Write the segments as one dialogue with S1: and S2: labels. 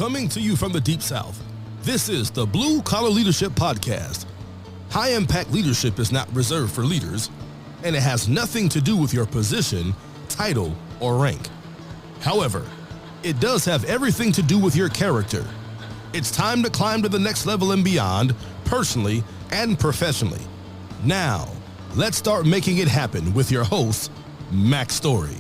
S1: Coming to you from the Deep South, this is the Blue Collar Leadership Podcast. High-impact leadership is not reserved for leaders, and it has nothing to do with your position, title, or rank. However, it does have everything to do with your character. It's time to climb to the next level and beyond, personally and professionally. Now, let's start making it happen with your host, Mac Story.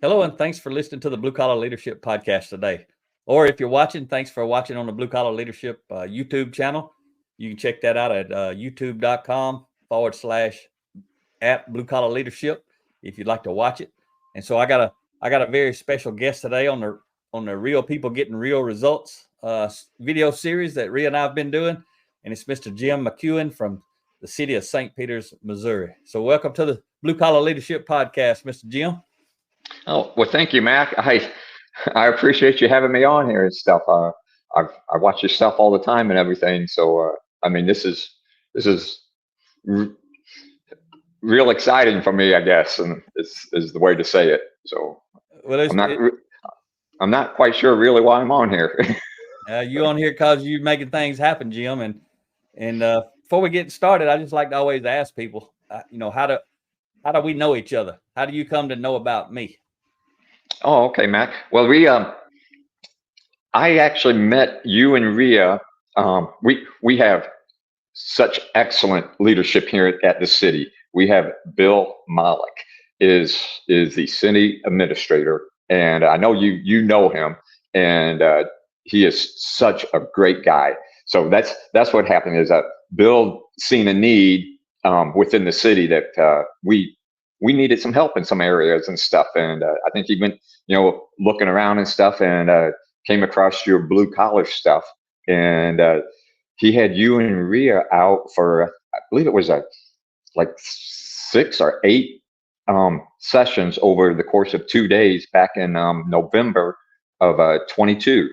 S2: Hello, and thanks for listening to the Blue Collar Leadership Podcast today. Or if you're watching, thanks for watching on the Blue Collar Leadership YouTube channel. You can check that out at youtube.com/Blue Collar Leadership if you'd like to watch it. And so I got a very special guest today on the Real People Getting Real Results video series that Rhea and I have been doing. And it's Mr. Jim McEwen from the city of St. Peters, Missouri. So welcome to the Blue Collar Leadership Podcast, Mr. Jim.
S3: Oh, well, thank you, Mac. I appreciate you having me on here and stuff. I watch your stuff all the time and everything. So, I mean, this is real exciting for me, I guess, and is the way to say it. So, well, I'm not quite sure really why I'm on here.
S2: You on here because you're making things happen, Jim. And before we get started, I just like to always ask people, how do we know each other? How do you come to know about me?
S3: Oh, okay, Mac. Well, I actually met you and Rhea. We have such excellent leadership here at the city. We have Bill Malik is the city administrator, and I know you know him, and he is such a great guy. So that's what happened is that Bill seen a need within the city that we needed some help in some areas and stuff. And I think he went, looking around and stuff and came across your blue collar stuff. And he had you and Rhea out for, I believe it was like 6 or 8 sessions over the course of 2 days back in November of 22.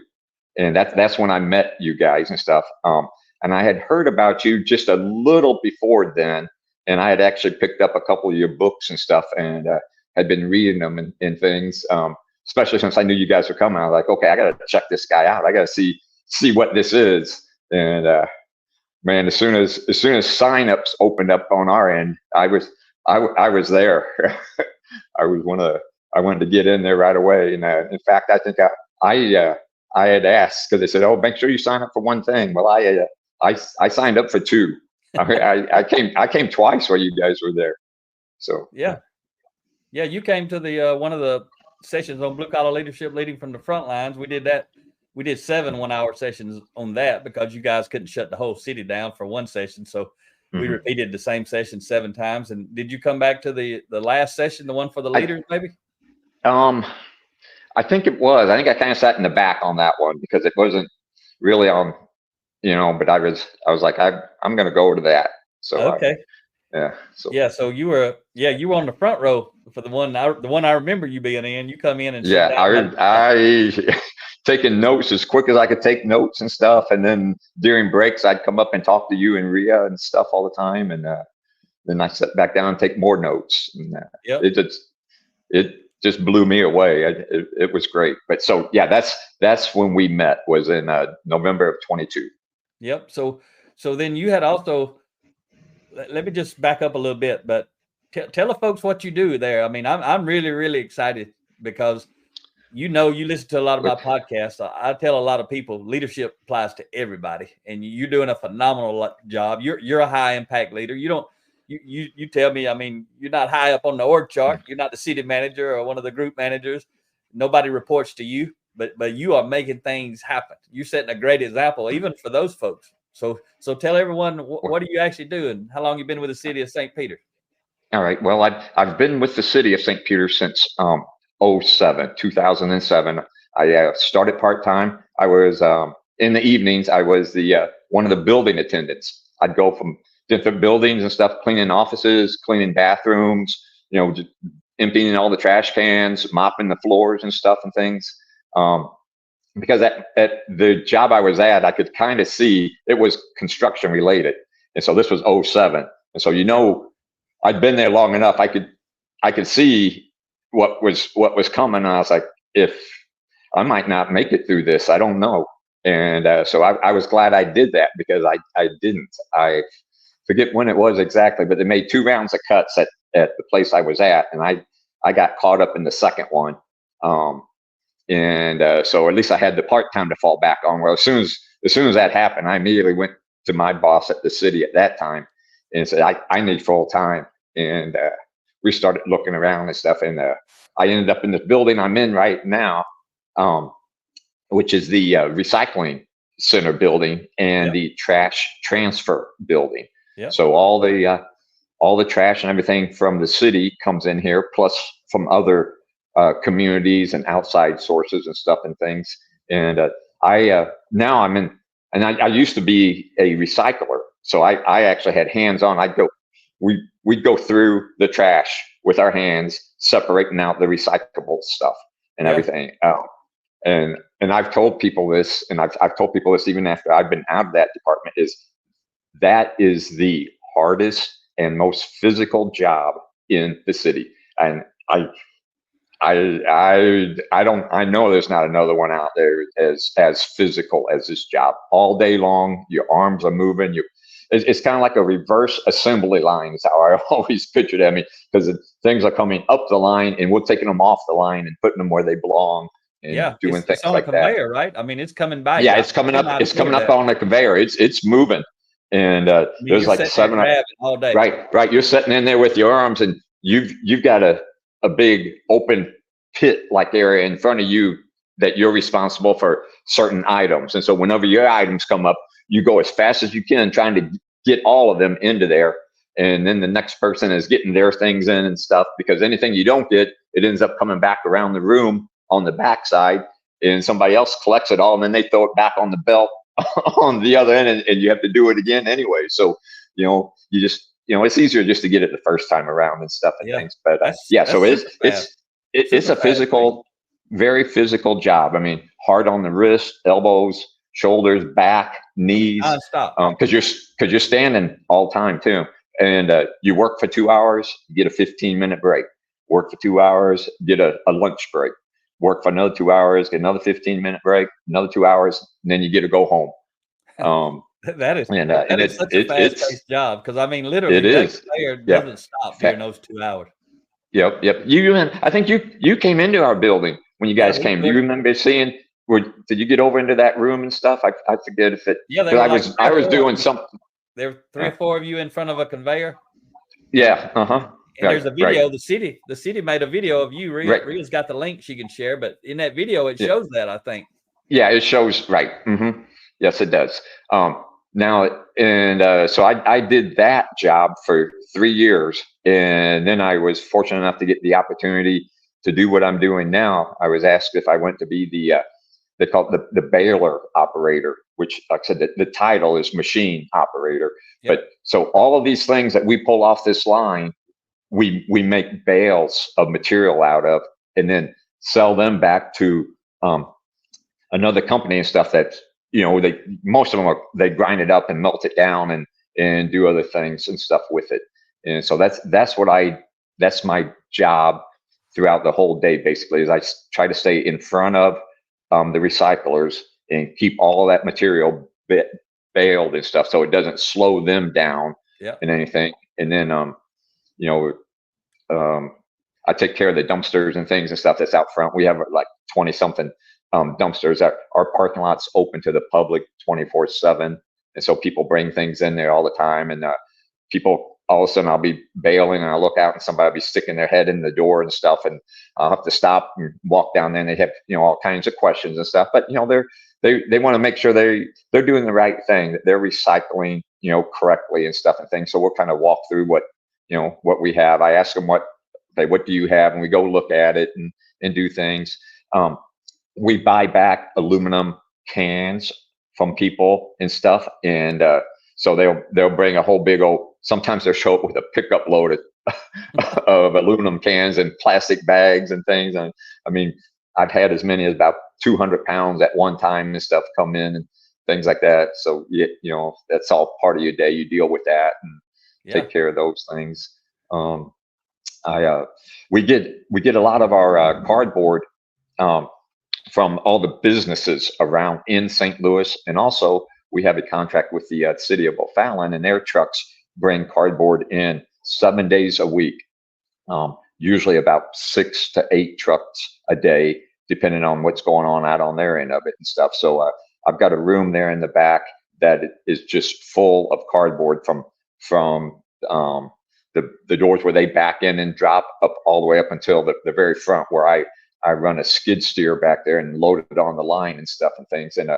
S3: And that's when I met you guys and stuff. And I had heard about you just a little before then. And I had actually picked up a couple of your books and stuff and had been reading them and things, especially since I knew you guys were coming. I was like, okay, I got to check this guy out. I got to see what this is. And man, as soon as signups opened up on our end, I was there. I wanted to get in there right away. And in fact, I think I had asked because they said, oh, make sure you sign up for one thing. Well, I signed up for 2. I came twice while you guys were there. So
S2: yeah, you came to the one of the sessions on blue collar leadership, leading from the front lines. We did that. We did 7 1-hour sessions on that because you guys couldn't shut the whole city down for one session. So we repeated the same session 7 times. And did you come back to the last session, the one for the leaders, maybe?
S3: I think it was. I think I kind of sat in the back on that one because it wasn't really on. But I was like, I'm going to go to that. So
S2: okay, So you were on the front row for the one I remember you being in. You come in and
S3: I taking notes as quick as I could take notes and stuff, and then during breaks I'd come up and talk to you and Rhea and stuff all the time, and then I sat back down and take more notes. And it just blew me away. It was great. But so that's when we met, was in November of 22.
S2: Yep. So then you had also, let me just back up a little bit, but tell the folks what you do there. I mean, I'm really, really excited because, you listen to a lot of my podcasts. I tell a lot of people leadership applies to everybody, and you're doing a phenomenal job. You're a high impact leader. You tell me, I mean, you're not high up on the org chart. You're not the city manager or one of the group managers. Nobody reports to you. But you are making things happen. You're setting a great example, even for those folks. So tell everyone, what do you actually do, and how long you been with the city of St. Peter?
S3: All right. Well, I've been with the city of St. Peter since 2007. I started part-time. I was in the evenings. I was the one of the building attendants. I'd go from different buildings and stuff, cleaning offices, cleaning bathrooms, just emptying all the trash cans, mopping the floors and stuff and things. because at the job I was at, I could kind of see it was construction related. And so this was '07. And so, I'd been there long enough. I could see what was coming. And I was like, if I might not make it through this, I don't know. And so I was glad I did that, because I didn't. I forget when it was exactly, but they made 2 rounds of cuts at the place I was at. And I got caught up in the second one. So at least I had the part-time to fall back on. Well, as soon as that happened, I immediately went to my boss at the city at that time and said, I need full time. And we started looking around and stuff. And I ended up in this building I'm in right now, which is the recycling center building and the trash transfer building. Yep. So all the trash and everything from the city comes in here, plus from other communities and outside sources and stuff and things. And now I'm in, and I used to be a recycler. So I actually had hands-on. We'd go through the trash with our hands, separating out the recyclable stuff and everything. And I've told people this, and I've told people this even after I've been out of that department, that is the hardest and most physical job in the city. And I know there's not another one out there as physical as this job. All day long, your arms are moving. It's kind of like a reverse assembly line is how I always pictured it. I mean, because things are coming up the line and we're taking them off the line and putting them where they belong. And doing things
S2: on
S3: like
S2: a conveyor, right? I mean, it's coming by.
S3: Yeah, it's coming up. It's coming up on the conveyor. It's moving, and there's like 7
S2: all day.
S3: Right. You're sitting in there with your arms, and you've got a big open pit like area in front of you that you're responsible for certain items. And so whenever your items come up, you go as fast as you can, trying to get all of them into there. And then the next person is getting their things in and stuff, because anything you don't get, it ends up coming back around the room on the backside, and somebody else collects it all, and then they throw it back on the belt on the other end, and you have to do it again anyway. So, you just, it's easier just to get it the first time around and stuff and things. But so it's a physical, very physical job. I mean, hard on the wrist, elbows, shoulders, back, knees, because you're standing all the time too. And you work for 2 hours, you get a 15-minute break. Work for 2 hours, get a lunch break. Work for another 2 hours, get another 15-minute break, another 2 hours, and then you get to go home.
S2: That is such a fast-paced job, because I mean, literally, that player doesn't stop during those 2 hours.
S3: Yep. I think you came into our building when you guys came. Do you remember seeing? Did you get over into that room and stuff? I forget if it. Yeah, I was doing something.
S2: There were 3 or 4 of you in front of a conveyor.
S3: Yeah.
S2: And there's a video. The city made a video of you. Rhea's got the link she can share, but in that video, it shows that, I think.
S3: Yeah, it shows. Right. Yes, it does. So I did that job for 3 years, and then I was fortunate enough to get the opportunity to do what I'm doing now. I was asked if I went to be they call it the baler operator, which, like I said, the title is machine operator. Yep. But so all of these things that we pull off this line, we make bales of material out of, and then sell them back to another company and stuff that, most of them they grind it up and melt it down and do other things and stuff with it. And so that's my job throughout the whole day, basically, is I try to stay in front of the recyclers and keep all of that material baled and stuff, so it doesn't slow them down and anything. And then I take care of the dumpsters and things and stuff that's out front. We have like 20 something dumpsters. Our parking lot's open to the public 24/7, and so people bring things in there all the time. And people, all of a sudden, I'll be bailing and I'll look out and somebody will be sticking their head in the door and stuff, and I'll have to stop and walk down there. And they have all kinds of questions and stuff, but they want to make sure they're doing the right thing, that they're recycling correctly and stuff and things. So we'll kind of walk through what we have. I ask them what do you have, and we go look at it and do things. We buy back aluminum cans from people and stuff, and so they'll bring a whole big old. Sometimes they'll show up with a pickup load of aluminum cans and plastic bags and things. And I mean, I've had as many as about 200 pounds at one time and stuff come in and things like that. So that's all part of your day. You deal with that and take care of those things. We get a lot of our cardboard from all the businesses around in St. Louis, and also we have a contract with the city of O'Fallon, and their trucks bring cardboard in 7 days a week. Usually about 6 to 8 trucks a day, depending on what's going on out on their end of it and stuff. So I've got a room there in the back that is just full of cardboard from the doors where they back in and drop up all the way up until the very front, where I run a skid steer back there and load it on the line and stuff and things. And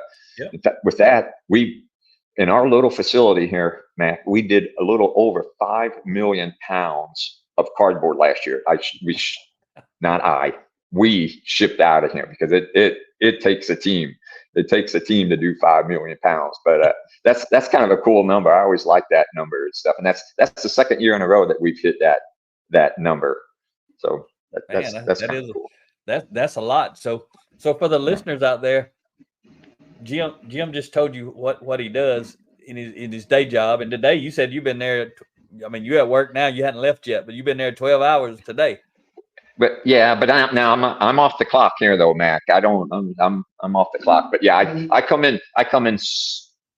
S3: with that, in our little facility here, Matt, we did a little over 5 million pounds of cardboard last year. We shipped out of here because it takes a team. It takes a team to do 5 million pounds. But that's kind of a cool number. I always like that number and stuff. And that's the second year in a row that we've hit that number. So that's kind of cool.
S2: That's a lot. So for the listeners out there, Jim just told you what he does in his day job. And today you said you've been there. I mean, you're at work now. You hadn't left yet, but you've been there 12 hours today.
S3: But I'm off the clock here though, Mac. I'm off the clock. But yeah, I come in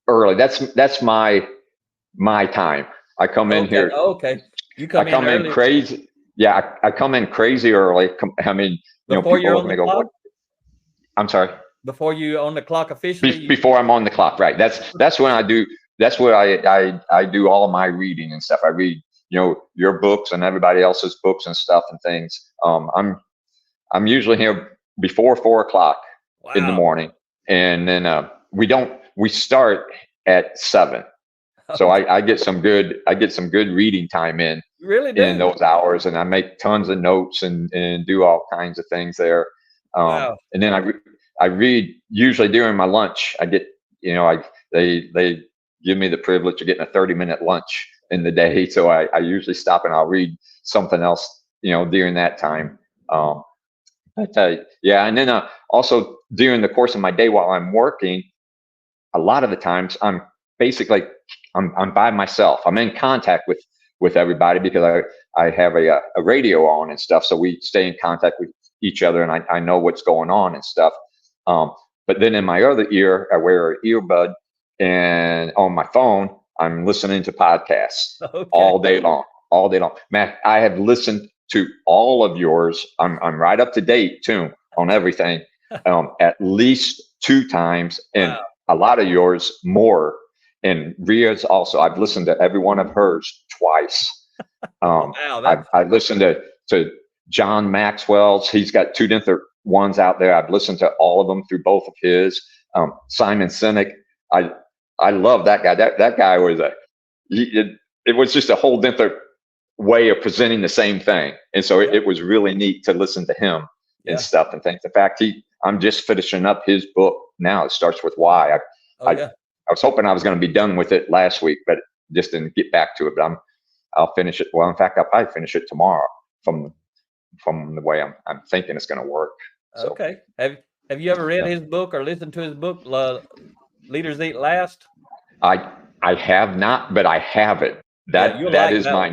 S3: early. That's my time. I come in here.
S2: Okay. You come in early.
S3: In crazy. Yeah, I come in crazy early. I mean,
S2: before you're on the clock?
S3: I'm sorry.
S2: Before you on the clock officially?
S3: Before I'm on the clock, right? That's when I do. That's where I do all of my reading and stuff. I read, your books and everybody else's books and stuff and things. I'm usually here before 4 o'clock in the morning, and then we start at 7. So I get some good reading time in.
S2: You really do?
S3: In those hours, and I make tons of notes and do all kinds of things there. And then I read usually during my lunch. I get, they give me the privilege of getting a 30-minute lunch in the day. So I usually stop and I'll read something else, during that time. And then also during the course of my day while I'm working, a lot of the times I'm basically I'm by myself. I'm in contact with everybody because I have a radio on and stuff. So we stay in contact with each other, and I know what's going on and stuff. But then in my other ear, I wear an earbud, and on my phone, I'm listening to podcasts all day long. Matt, I have listened to all of yours. I'm right up to date too on everything, at least 2 times, and a lot of yours more. And Ria's also. I've listened to every one of hers twice. I listened to John Maxwell's. He's got 2 different ones out there. I've listened to all of them through both of his. Simon Sinek. I love that guy. That guy was it was just a whole different way of presenting the same thing. And so it was really neat to listen to him and stuff and things. In fact, I'm just finishing up his book now. It starts with Why. I was hoping I was going to be done with it last week, but just didn't get back to it. But I'll finish it. Well, in fact, I'll probably finish it tomorrow from the way I'm thinking it's going to work. So,
S2: okay. Have you ever read his book or listened to his book, Leaders Eat Last?
S3: I have not, but I have it. That is my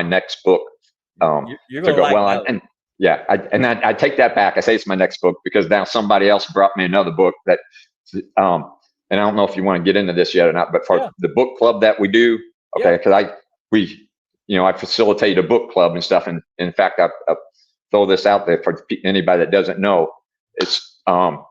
S3: next book.
S2: You're going to like that.
S3: And yeah, I take that back. I say it's my next book because now somebody else brought me another book that and I don't know if you want to get into this yet or not, but for the book club that we do, because I facilitate a book club and stuff. And in fact, I throw this out there for anybody that doesn't know. It's on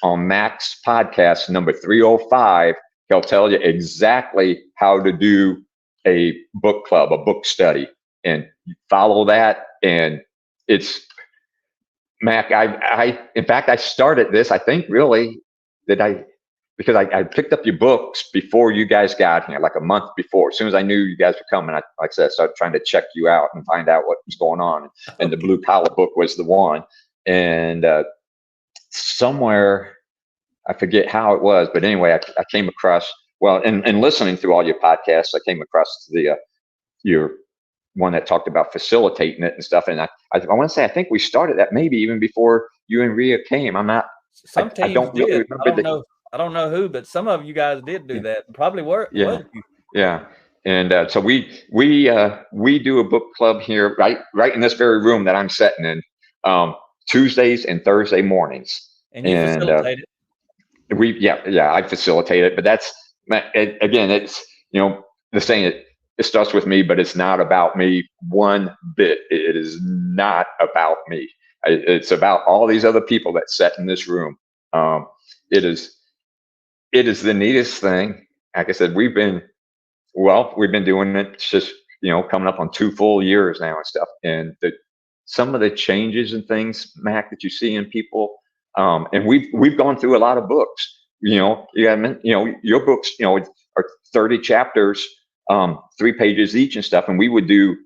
S3: Mac's podcast number 305. He'll tell you exactly how to do a book club, a book study, and you follow that. And it's Mac. In fact, I started this. I think really because I picked up your books before you guys got here, like a month before. As soon as I knew you guys were coming, like I said, I started trying to check you out and find out what was going on. And the Blue Collar book was the one. And somewhere, I forget how it was, but anyway, I came across, and listening through all your podcasts, I came across your one that talked about facilitating it and stuff. And I want to say, I think we started that maybe even before you and Rhea came. I'm not,
S2: Some teams
S3: I don't really
S2: did.
S3: remember.
S2: I don't know who, but some of you guys did do that. Probably was
S3: Yeah.
S2: you.
S3: Yeah. And so we do a book club here, right in this very room that I'm sitting in, Tuesdays and Thursday mornings.
S2: And you facilitate it.
S3: I facilitate it, but that's, again, it's, the saying, it starts with me, but it's not about me one bit. It is not about me. It's about all these other people that sat in this room. It is the neatest thing. Like I said, we've been doing it just, coming up on 2 full years now and stuff. And some of the changes and things, Mac, that you see in people, and we've gone through a lot of books. Your books, are 30 chapters, 3 pages each and stuff. And we would do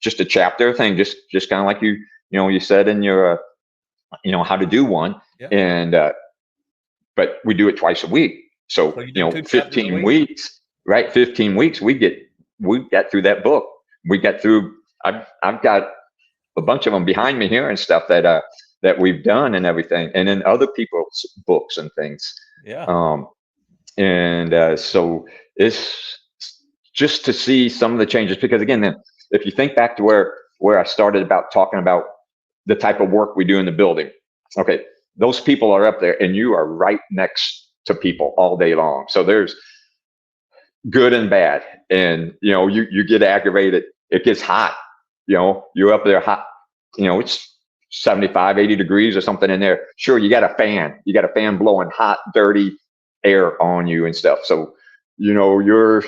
S3: just a chapter thing, just kind of like you said in your, how to do one.
S2: Yeah.
S3: And, but we do it twice a week. So 15 weeks, right? 15 weeks, we got through that book. We got through, I've got a bunch of them behind me here and stuff that we've done and everything. And then other people's books and things.
S2: Yeah.
S3: So it's just to see some of the changes, because again, then if you think back to where I started about talking about the type of work we do in the building, okay, those people are up there and you are right next to people all day long. So there's good and bad, and you get aggravated. It gets hot, you're up there hot, it's 75, 80 degrees or something in there. Sure, you got a fan blowing hot, dirty air on you and stuff. So, you're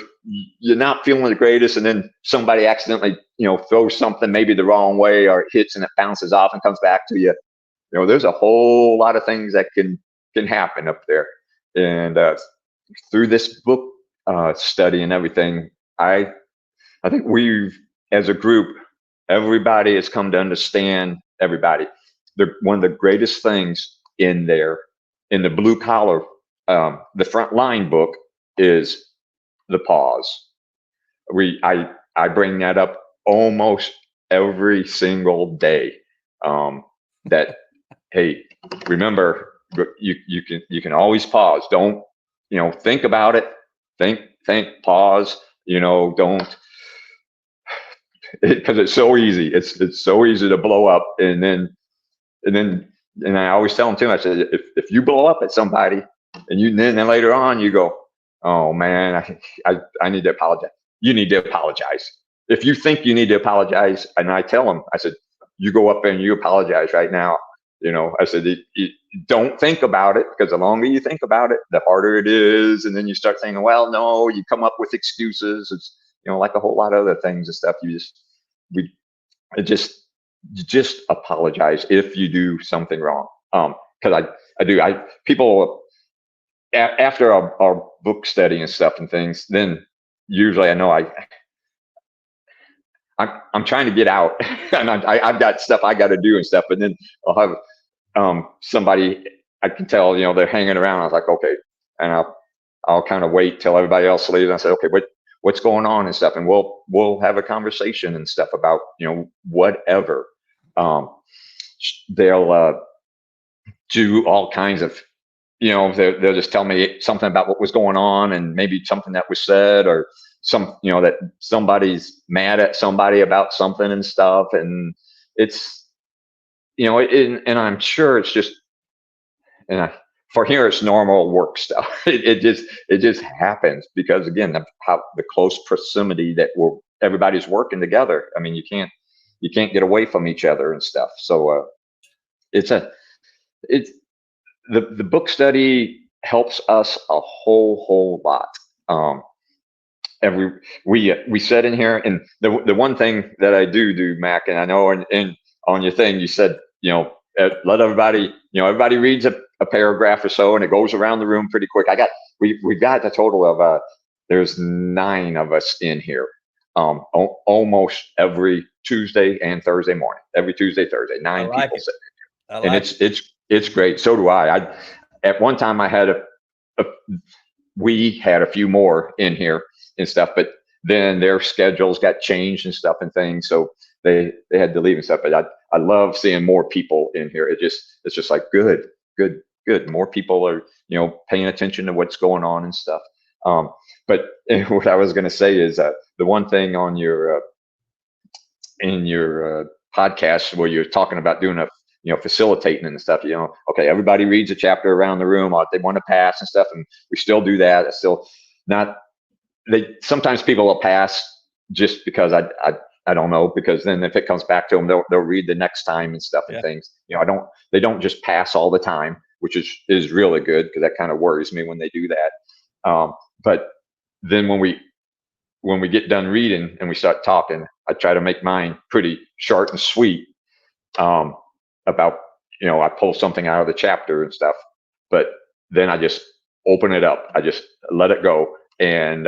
S3: not feeling the greatest, and then somebody accidentally, throws something maybe the wrong way, or it hits and it bounces off and comes back to you. There's a whole lot of things that can happen up there. And through this book study and everything, I think we've, as a group, everybody has come to understand everybody. One of the greatest things in the blue collar, the front line book, is the pause. I bring that up almost every single day. That, hey, remember, you can always pause. Don't, think about it. Think, pause. Don't, because it's so easy. It's so easy to blow up, and I always tell them too. I said, if you blow up at somebody, and then later on you go, oh man, I need to apologize. You need to apologize. If you think you need to apologize, and I tell them, I said, you go up there and you apologize right now. I said, don't think about it, because the longer you think about it, the harder it is. And then you start saying, well, no, you come up with excuses. It's, like a whole lot of other things and stuff. You just apologize if you do something wrong. Cause people, after our book study and stuff and things, then usually I know I'm trying to get out, and I've got stuff I got to do and stuff. And then I'll have somebody, I can tell, they're hanging around. I was like, okay, and I'll kind of wait till everybody else leaves. And I said, okay, what's going on and stuff, and we'll have a conversation and stuff about whatever. They'll do all kinds of, they'll just tell me something about what was going on, and maybe something that was said, or that somebody's mad at somebody about something and stuff. And it's, and I'm sure it's just, for here, it's normal work stuff. It just happens because, again, how the close proximity that everybody's working together. I mean, you can't get away from each other and stuff. So the book study helps us a whole lot. And we said in here, and the one thing that I do, Mac, and I know in on your thing you said, let everybody, everybody reads a paragraph or so, and it goes around the room pretty quick. We got a total of there's 9 of us in here, almost every Tuesday and Thursday morning, every Tuesday, Thursday, 9 people sitting in here. It's great. So do I. At one time I had we had a few more in here and stuff, but then their schedules got changed and stuff and things. So they had to leave and stuff. But I love seeing more people in here. It's just like good. More people are, paying attention to what's going on and stuff. But what I was going to say is the one thing on your in your podcast where you're talking about doing facilitating and stuff, okay, everybody reads a chapter around the room, they want to pass and stuff, and we still do that. It's still not, sometimes people will pass just because I don't know, because then if it comes back to them, they'll read the next time and stuff and things. They don't just pass all the time, which is really good, because that kind of worries me when they do that. But then when we get done reading and we start talking, I try to make mine pretty short and sweet, about, I pull something out of the chapter and stuff, but then I just open it up. I just let it go. And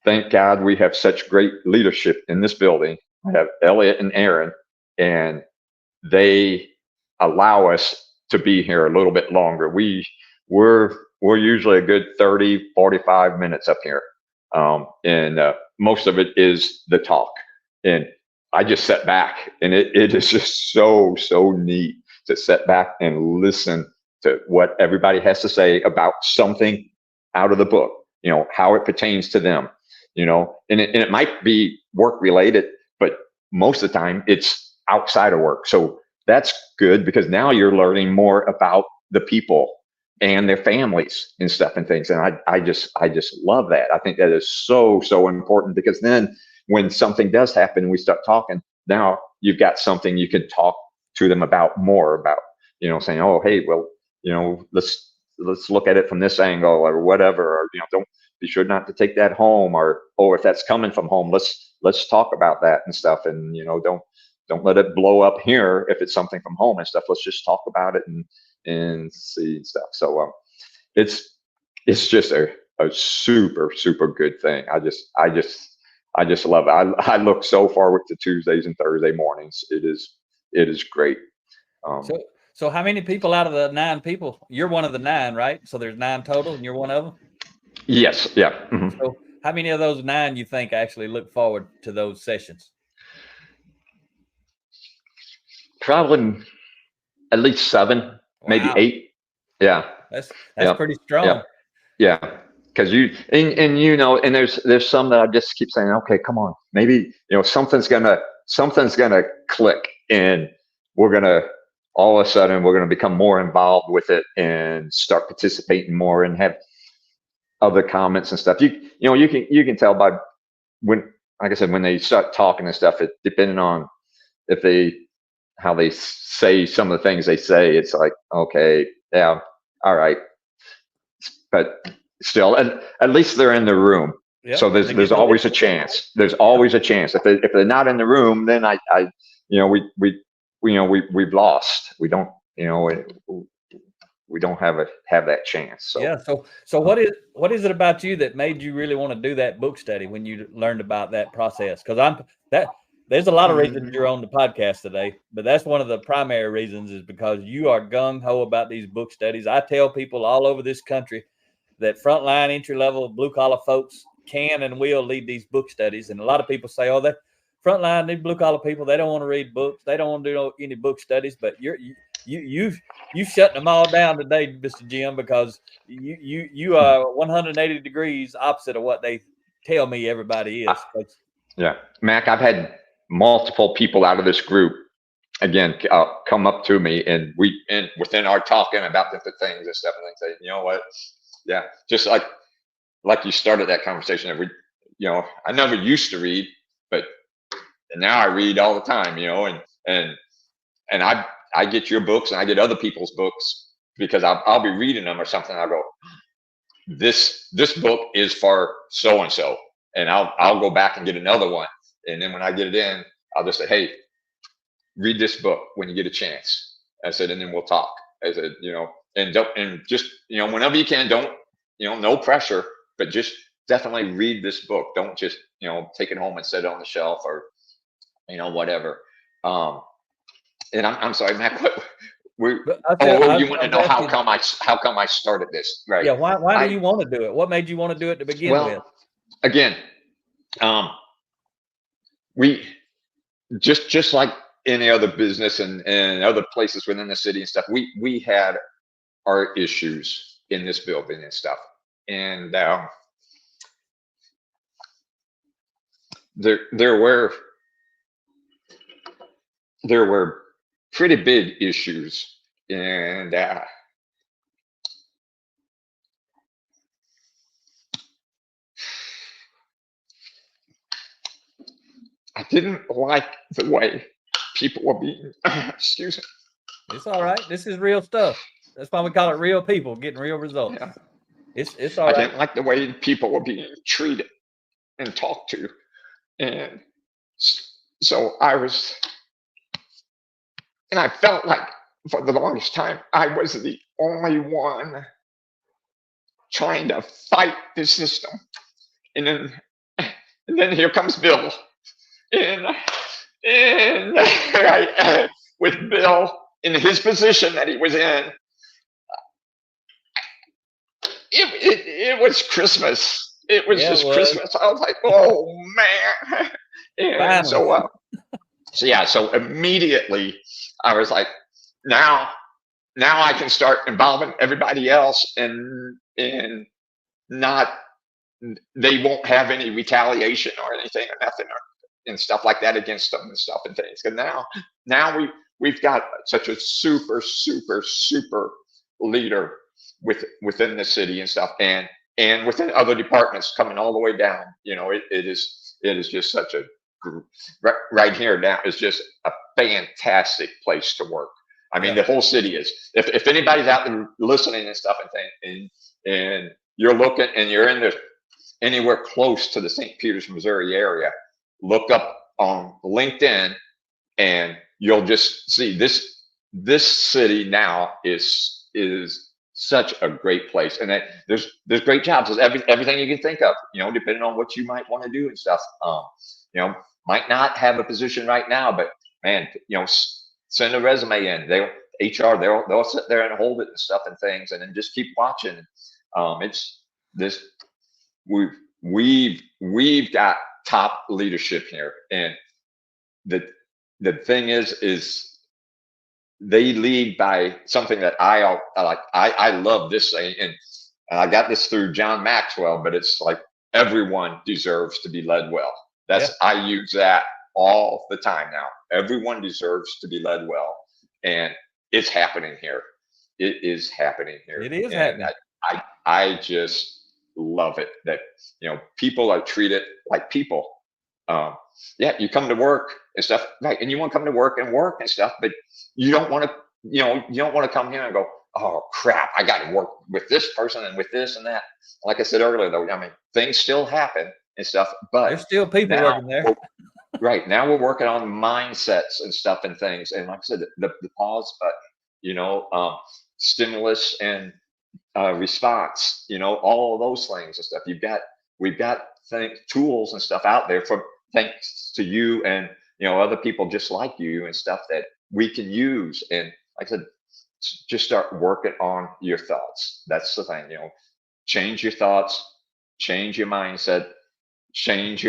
S3: thank God we have such great leadership in this building. I have Elliot and Aaron, and they allow us to be here a little bit longer. We're usually a good 30, 45 minutes up here. And most of it is the talk. And I just sat back, and it is just so neat to sit back and listen to what everybody has to say about something out of the book, how it pertains to them, and it might be work related, but most of the time it's outside of work. So that's good, because now you're learning more about the people and their families and stuff and things. And I just love that. I think that is so important, because then when something does happen and we start talking, now you've got something you can talk to them about more about, saying, oh, hey, well, let's look at it from this angle or whatever, or, don't be sure not to take that home, or if that's coming from home, let's talk about that and stuff. And, don't let it blow up here if it's something from home and stuff. Let's just talk about it and see and stuff. So it's just a super good thing. I just love it. I look so forward to Tuesdays and Thursday mornings. It is great.
S2: So how many people out of the 9 people? You're one of the 9, right? So there's 9 total, and you're one of them?
S3: Yes. Yeah. Mm-hmm.
S2: So how many of those 9 you think actually look forward to those sessions?
S3: Probably at least 7, maybe 8. Yeah.
S2: That's pretty strong.
S3: Yeah. Because and there's some that I just keep saying, okay, come on, maybe, something's gonna click, and all of a sudden we're gonna become more involved with it and start participating more and have other comments and stuff. You can tell by when, like I said, when they start talking and stuff, it depending on how they say some of the things they say, it's like, okay, yeah, all right. But still, at least they're in the room. Yep. So there's always a chance. There's always a chance. If they're not in the room, then we've lost. We don't, we don't have that chance. So
S2: yeah. So what is it about you that made you really want to do that book study when you learned about that process? Because there's a lot of reasons you're on the podcast today, but that's one of the primary reasons, is because you are gung-ho about these book studies. I tell people all over this country that frontline, entry-level, blue-collar folks can and will lead these book studies. And a lot of people say, oh, that frontline, these blue-collar people, they don't want to read books. They don't want to do any book studies. But you shutting them all down today, Mr. Jim, because you are 180 degrees opposite of what they tell me everybody is.
S3: Yeah. Mac, I've had multiple people out of this group, again, come up to me, and within our talking about different things and stuff, and they say, you know what? Yeah, just like you started that conversation. I never used to read, but now I read all the time. And I get your books and I get other people's books, because I'll be reading them or something. I'll go, this book is for so and so, and I'll go back and get another one. And then when I get it in, I'll just say, hey, read this book when you get a chance. I said, and then we'll talk. I said, and just, whenever you can, don't, no pressure, but just definitely read this book. Don't just, take it home and set it on the shelf or, whatever. And I'm sorry, Matt, you want to know how come I started this, right?
S2: Yeah. Why do you want to do it? What made you want to do it to begin with?
S3: Again, we just like any other business and other places within the city and stuff, we had our issues in this building and stuff. And there were pretty big issues, and I didn't like the way people were being, excuse me.
S2: It's all right. This is real stuff. That's why we call it real people getting real results.
S3: Yeah.
S2: It's all
S3: I
S2: right.
S3: didn't like the way people were being treated and talked to. And so and I felt like for the longest time, I was the only one trying to fight the system. And then here comes Bill. And with Bill in his position that he was in, it was Christmas. It was just Christmas. I was like, oh man. And so immediately I was like, now I can start involving everybody else, and not, they won't have any retaliation or anything or nothing and stuff like that against them and stuff and things. And now we've got such a super leader within the city and stuff, and within other departments coming all the way down. It is just such a group right here now. Is just a fantastic place to work. I mean, the whole city is. If anybody's out there listening and stuff and things, and you're looking and you're in there anywhere close to the St. Peters, Missouri area, look up on LinkedIn and you'll just see this city now is such a great place. And there's great jobs. There's everything you can think of, depending on what you might want to do and stuff. Might not have a position right now, but man, send a resume in. They'll sit there and hold it and stuff and things, and then just keep watching. It's this, we've got top leadership here, and the thing is they lead by something that I like. I love this saying, and I got this through John Maxwell, but it's like, everyone deserves to be led well. I use that all the time now. Everyone deserves to be led well, and it's happening here. It is happening here.
S2: It is happening.
S3: I just love it that people are treated like people. You come to work and stuff, right? And you want to come to work and stuff, but you don't want to, you don't want to come here and go, oh crap, I got to work with this person and with this and that. Like I said earlier, though, I mean, things still happen and stuff, but
S2: there's still people working there.
S3: Right now, we're working on mindsets and stuff and things. And like I said, the pause button, stimulus and response, all of those things and stuff. We've got tools and stuff out there thanks to you and other people just like you and stuff that we can use. And like I said, just start working on your thoughts. That's the thing. Change your thoughts, change your mindset, change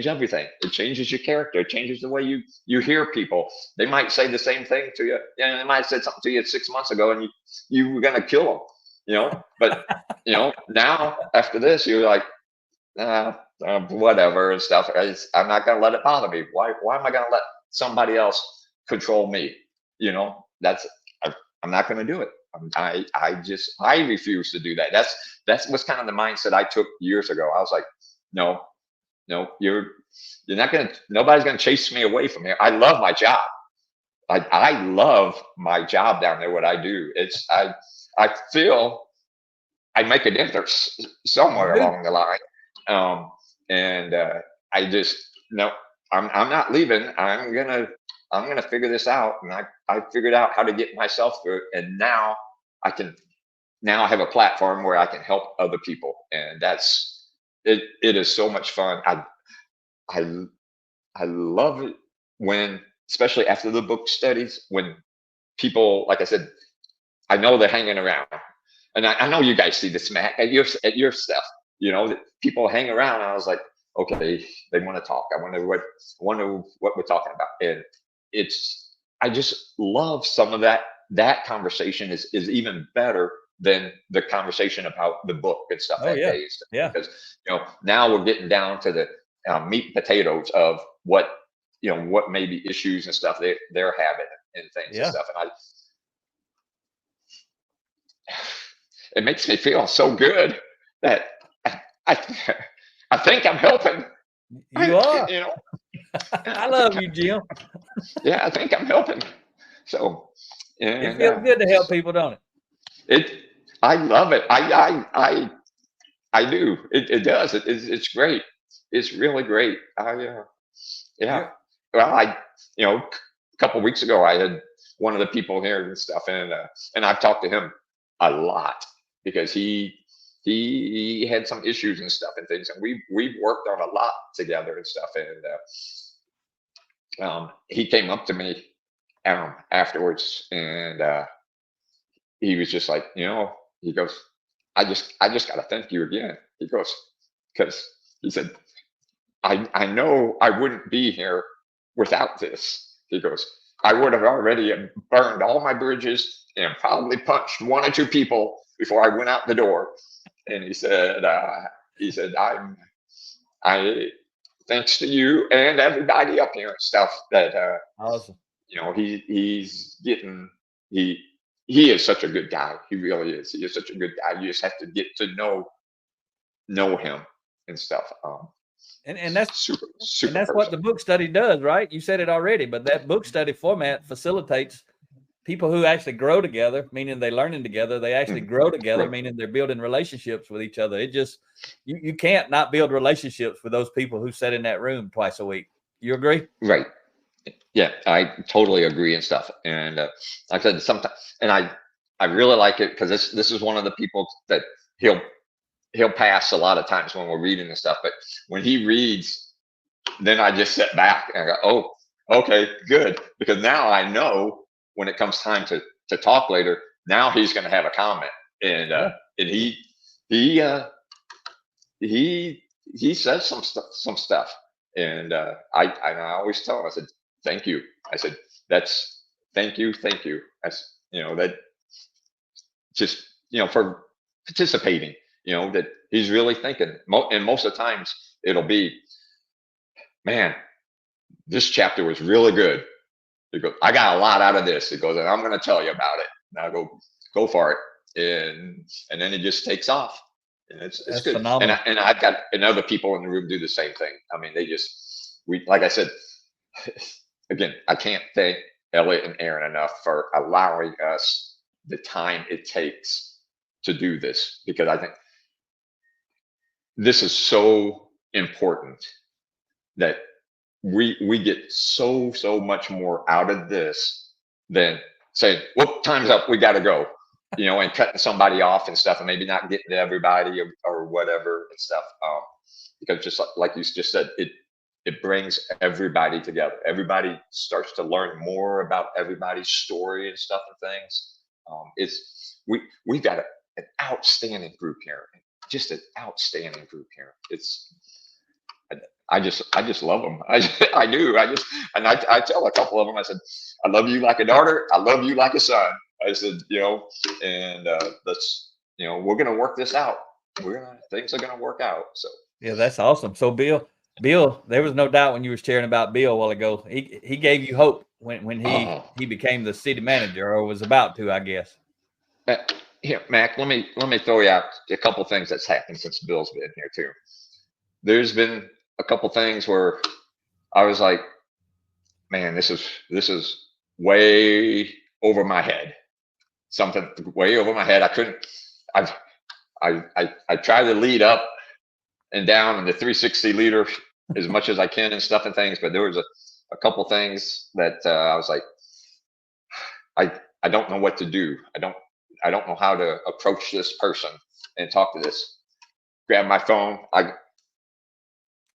S3: everything. It changes your character. It changes the way you hear people. They might say the same thing to you. They might have said something to you 6 months ago, and you were gonna kill them. But now after this, you're like, whatever and stuff. I'm not gonna let it bother me. Why am I gonna let somebody else control me? I'm not gonna do it. I refuse to do that. That's what's kind of the mindset I took years ago. I was like, no, you're not gonna. Nobody's gonna chase me away from here. I love my job. I love my job down there. What I do, I feel I make a difference somewhere along the line. I just I'm not leaving. I'm gonna figure this out, and I figured out how to get myself through it, and now I have a platform where I can help other people, and that's it. It is so much fun. I love it when, especially after the book studies, when people, like I said, I know they're hanging around, and I know you guys see this, Matt, at your stuff. That people hang around. And I was like, okay, they want to talk. I wonder what we're talking about. And I just love some of that conversation is even better than the conversation about the book and stuff
S2: Oh
S3: that
S2: yeah.
S3: day.
S2: Yeah.
S3: Because, now we're getting down to the meat and potatoes of what maybe issues and stuff they're having and things and
S2: Yeah.
S3: stuff. And it makes me feel so good that I, I think I'm helping.
S2: You are.
S3: I
S2: love you, Jim.
S3: Yeah, I think I'm helping. So,
S2: It feels good to help people, don't it?
S3: I love it. I do. It does. It's great. It's really great. Yeah. Well, a couple of weeks ago, I had one of the people here and stuff, and I've talked to him a lot because he had some issues and stuff and things, and we've worked on a lot together and stuff. And he came up to me afterwards, and he was just like, he goes, I just got to thank you again. He goes, because he said, I know I wouldn't be here without this. He goes, I would have already burned all my bridges and probably punched one or two people before I went out the door. And he said, I thanks to you and everybody up here and stuff that
S2: Awesome.
S3: he's getting he is such a good guy. He really is. He is such a good guy. You just have to get to know him and stuff.
S2: And that's
S3: super
S2: and that's what the book study does, right? You said it already, but that book study format facilitates people who actually grow together, meaning they're learning together. They actually grow together,
S3: Right.
S2: meaning they're building relationships with each other. It just, you can't not build relationships with those people who sit in that room twice a week. You agree?
S3: Right. Yeah, I totally agree and stuff. And like I said, sometimes, and I really like it because this is one of the people that he'll pass a lot of times when we're reading and stuff. But when he reads, then I just sit back and I go, oh, okay, good. Because now I know when it comes time to talk later, now he's going to have a comment. And and he says some stuff. And I always tell him, I said, thank you. I said, that's thank you. That's, that just, for participating, that he's really thinking. And most of the times it'll be, man, this chapter was really good. He goes, I got a lot out of this. He goes, and I'm going to tell you about it. And I go for it. And then it just takes off. And it's good.
S2: Phenomenal.
S3: And I've got, and other people in the room do the same thing. I mean, like I said, again, I can't thank Elliot and Aaron enough for allowing us the time it takes to do this, because I think this is so important that we get so much more out of this than saying, well, time's up, we got to go, and cutting somebody off and stuff, and maybe not getting to everybody or whatever and stuff. Because just like you just said, it brings everybody together. Everybody starts to learn more about everybody's story and stuff and things. We've got an outstanding group here, just an outstanding group here. I just love them. I do. I tell a couple of them, I said, I love you like a daughter. I love you like a son. I said, and let's, we're going to work this out. Things are going to work out. So.
S2: Yeah, that's awesome. So Bill, there was no doubt when you were sharing about Bill a while ago. He gave you hope when he became the city manager, or was about to, I guess.
S3: Here, Mac, let me throw you out a couple things that's happened since Bill's been here too. There's been a couple things where I was like, man, this is way over my head. Something way over my head. I couldn't. I try to lead up and down in the 360 leader as much as I can and stuff and things, but there was a couple things that I was like, I don't know what to do. I don't know how to approach this person and talk to this. Grab my phone.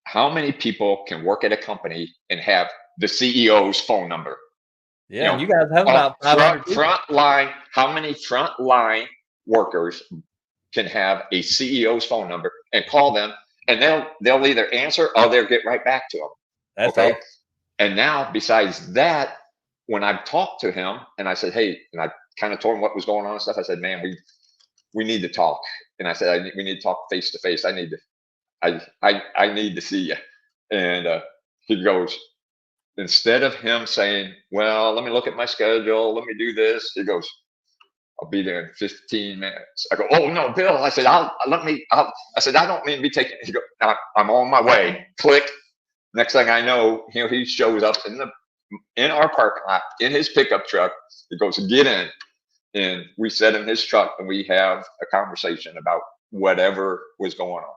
S3: How many people can work at a company and have the CEO's phone number?
S2: Yeah, you guys have about 500
S3: frontline. How many frontline workers can have a CEO's phone number and call them and they'll either answer or they'll get right back to them.
S2: That's
S3: okay.
S2: Awesome.
S3: And now, besides that, when I've talked to him and I said, hey, and I kind of told him what was going on and stuff, I said, man, we need to talk. And I said, we need to talk face to face. I need to see you. And he goes, instead of him saying, well, let me look at my schedule, let me do this, he goes, I'll be there in 15 minutes. I go, oh no, Bill. I said, I said, I don't mean to be taking. He goes, I'm on my way. Click. Next thing I know, he shows up in our parking lot in his pickup truck. He goes, get in, and we sit in his truck and we have a conversation about whatever was going on.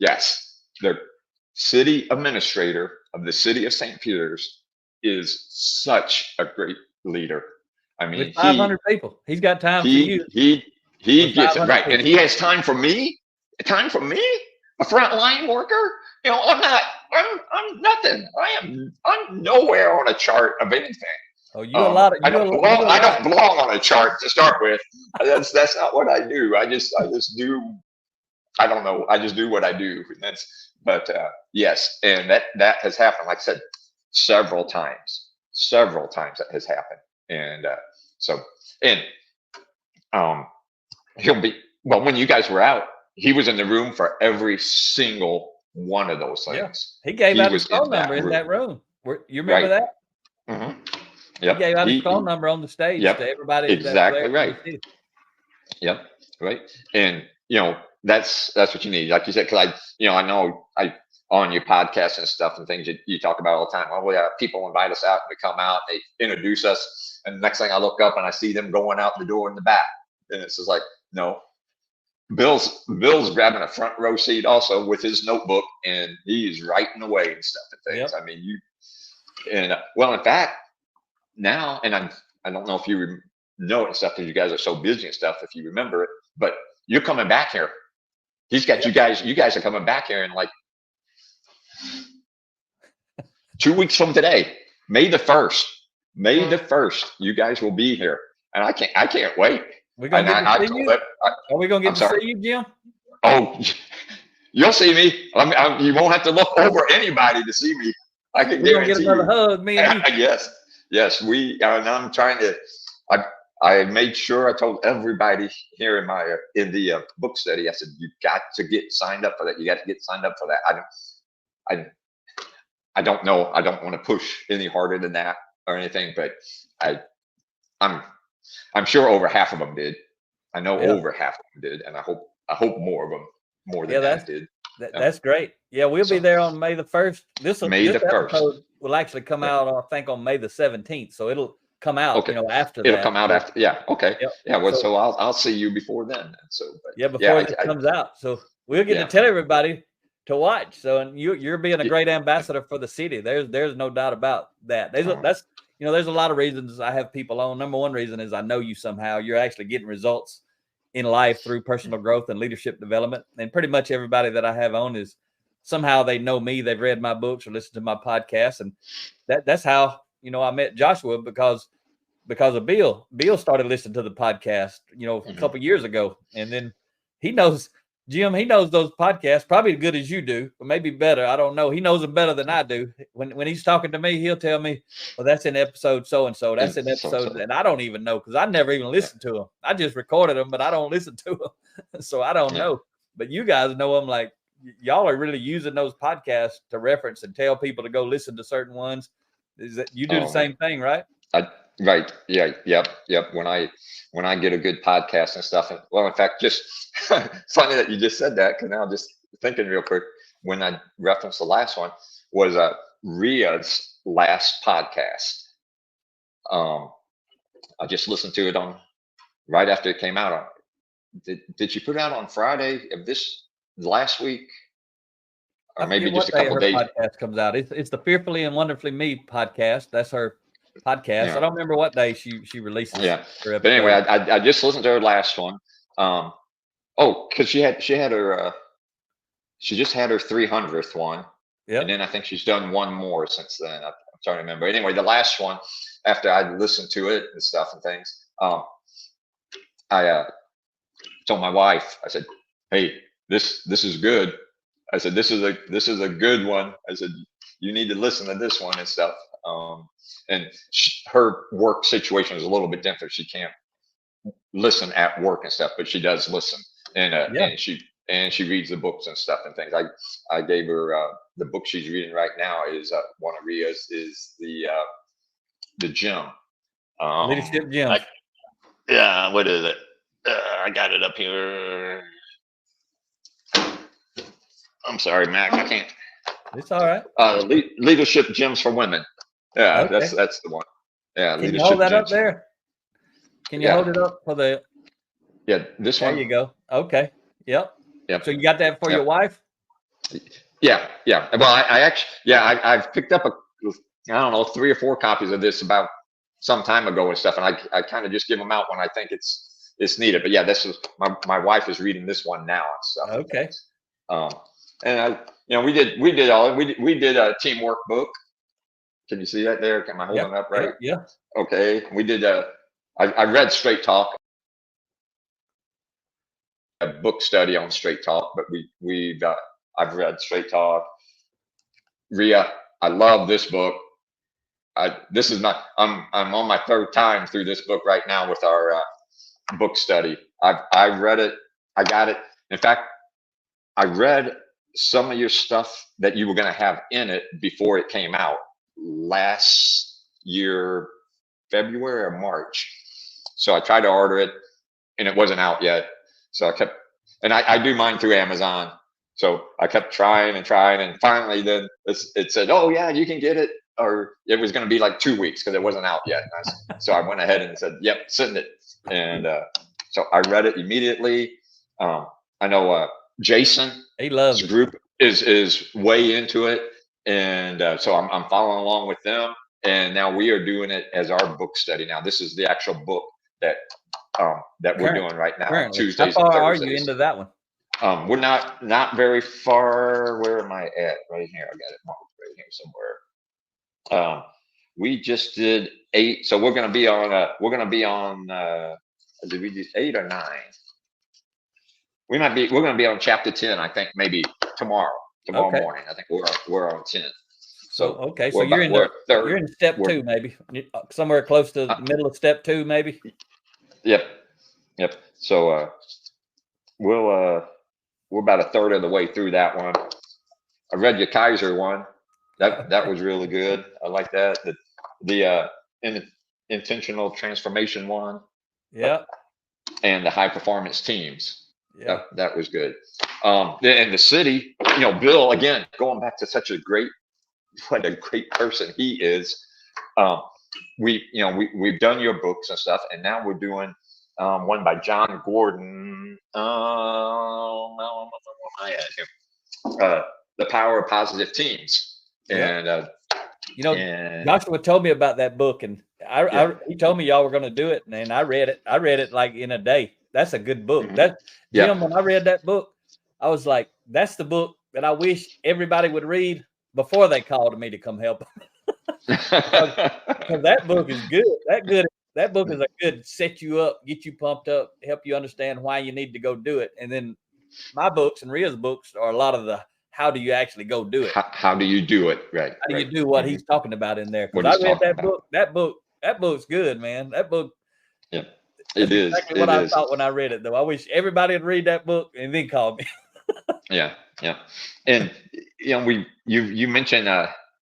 S3: Yes, the city administrator of the city of St. Peter's is such a great leader. I mean,
S2: with 500 people, he's got time for you.
S3: He gets it right, and he has time for me. Time for me, a frontline worker. I'm nothing. I'm nowhere on a chart of anything.
S2: Oh, I don't
S3: belong on a chart to start with. That's not what I do. I just do. I don't know. I just do what I do. Yes, and that has happened. Like I said, several times that has happened. And he'll be, well, when you guys were out, he was in the room for every single one of those things.
S2: Yeah. He gave out his phone number in that room. You remember that?
S3: Mm-hmm. Yep.
S2: He gave out his phone number on the stage to everybody.
S3: Exactly right. Yep. Right. And that's what you need. Like you said, because I know on your podcast and stuff and things you talk about all the time. Oh yeah, people invite us out and we come out, they introduce us, and the next thing I look up and I see them going out the door in the back, and it's just like, no. Bill's grabbing a front row seat also with his notebook, and he's writing away and stuff and things. Yep. I mean, well, in fact, now, and I don't know if you know it and stuff because you guys are so busy and stuff, if you remember it, but you're coming back here. He's got you guys are coming back here in like 2 weeks from today, May the 1st. May the 1st, you guys will be here, and I can't wait.
S2: We're gonna get to see you. Are we gonna get to see you, Jim?
S3: Oh, you'll see me. You won't have to look over anybody to see me. I can guarantee you.
S2: We're gonna get another hug, me and you.
S3: Yes. We and I'm trying to. I made sure I told everybody here in the book study. I said, you got to get signed up for that. You got to get signed up for that. I don't know. I don't want to push any harder than that or anything, but I'm sure over half of them did. I know over half of them did, and I hope more of them than that did.
S2: That's great. Yeah, we'll be there on May the 1st. This episode will actually come out, I think, on May the 17th. So it'll come out, after that.
S3: It'll come out after. Yeah. Okay. Yep. Yeah. Well, so I'll see you before then. So.
S2: Before it comes out. So we'll get to tell everybody to watch. So, and you're being a great ambassador for the city. There's no doubt about that. There's a lot of reasons I have people on. Number one reason is I know you somehow. You're actually getting results in life through personal growth and leadership development. And pretty much everybody that I have on is somehow they know me. They've read my books or listened to my podcast. And that's how, I met Joshua because of Bill. Bill started listening to the podcast, a couple years ago. And then he knows, Jim, he knows those podcasts probably as good as you do, or maybe better. I don't know. He knows them better than I do. When he's talking to me, he'll tell me, well, that's in episode so-and-so. That's in episode. And I don't even know because I never even listened to them. I just recorded them, but I don't listen to them. So I don't know. But you guys know them. Like, y'all are really using those podcasts to reference and tell people to go listen to certain ones. Is that you do the same thing, right?
S3: Right. Yeah. Yep. When I get a good podcast and stuff, and well, in fact, just funny that you just said that, because now I'm just thinking real quick. When I referenced the last one was Ria's last podcast. I just listened to it right after it came out. Did you put it out on Friday of this last week? Or maybe just a couple days.
S2: Podcast comes out. It's the Fearfully and Wonderfully Me podcast. That's her podcast. Yeah. I don't remember what day she releases.
S3: Yeah. But anyway, I just listened to her last one. Because she just had her 300th one. Yeah. And then I think she's done one more since then. I'm trying to remember. Anyway, the last one, after I listened to it and stuff and things, I told my wife, I said, hey, this is good. I said, this is a good one. I said, you need to listen to this one and stuff. And her work situation is a little bit different. She can't listen at work and stuff, but she does listen, and she reads the books and stuff and things. I gave her the book she's reading right now is one of Ria's is the gym.
S2: Leadership gym.
S3: Yeah, what is it? I got it up here. I'm sorry, Mac. I can't.
S2: It's all right.
S3: Leadership gyms for women. Yeah,
S2: Okay.
S3: that's the one. Yeah,
S2: can you hold that up there? Can you hold it up for the?
S3: Yeah, this one.
S2: There you go. Okay. Yep.
S3: Yep.
S2: So you got that for your wife?
S3: Yeah. Well, I actually, I've picked up I don't know, 3 or 4 copies of this about some time ago and stuff, and I kind of just give them out when I think it's needed. But yeah, this is my wife is reading this one now and stuff.
S2: Okay.
S3: And we did a teamwork book. Can you see that there? Am I holding up right?
S2: Yeah.
S3: Okay. We did I read Straight Talk, a book study on Straight Talk, but I've read Straight Talk. Ria, I love this book. I'm on my 3rd time through this book right now with our book study. I read it. I got it. In fact, I read some of your stuff that you were going to have in it before it came out last year, February or March. So I tried to order it and it wasn't out yet. So I kept, and I do mine through Amazon. So I kept trying, and finally then it said, oh yeah, you can get it. Or it was going to be like 2 weeks because it wasn't out yet. So I went ahead and said, yep, send it. And so I read it immediately. I know Jason,
S2: he loves
S3: his group is way into it. And so I'm following along with them. And now we are doing it as our book study. Now this is the actual book that we're doing right now.
S2: Currently.
S3: Tuesdays
S2: How far
S3: and
S2: are
S3: Thursdays.
S2: you into that one?
S3: We're not very far. Where am I at? Right here. I got it marked right here somewhere. We just did 8. So we're going to be on, did we do 8 or 9? We're going to be on chapter 10, I think maybe tomorrow morning. I think we're on 10. So
S2: okay. So you're in step 2, maybe somewhere close to the middle of step 2, maybe.
S3: Yep. So, we're about a third of the way through that one. I read your Kaiser one. That was really good. I like that. The intentional transformation one.
S2: Yeah.
S3: And the high performance teams.
S2: Yeah.
S3: That was good. And the city, Bill, again, going back to what a great person he is. We've done your books and stuff, and now we're doing one by John Gordon. The Power of Positive Teams. And
S2: Joshua told me about that book, and he told me y'all were going to do it, and I read it. I read it like in a day. That's a good book. Jim, when I read that book, I was like, that's the book that I wish everybody would read before they called me to come help them. Because that book is good. That book is a good set you up, get you pumped up, help you understand why you need to go do it. And then my books and Ria's books are a lot of the how do you actually go do it?
S3: How do you do it? Right.
S2: How do you do what he's talking about in there? Because I read that book. That book's good, man. That book.
S3: Yeah, it is
S2: exactly what I thought when I read it, though. I wish everybody would read that book and then call me.
S3: Yeah. And you mentioned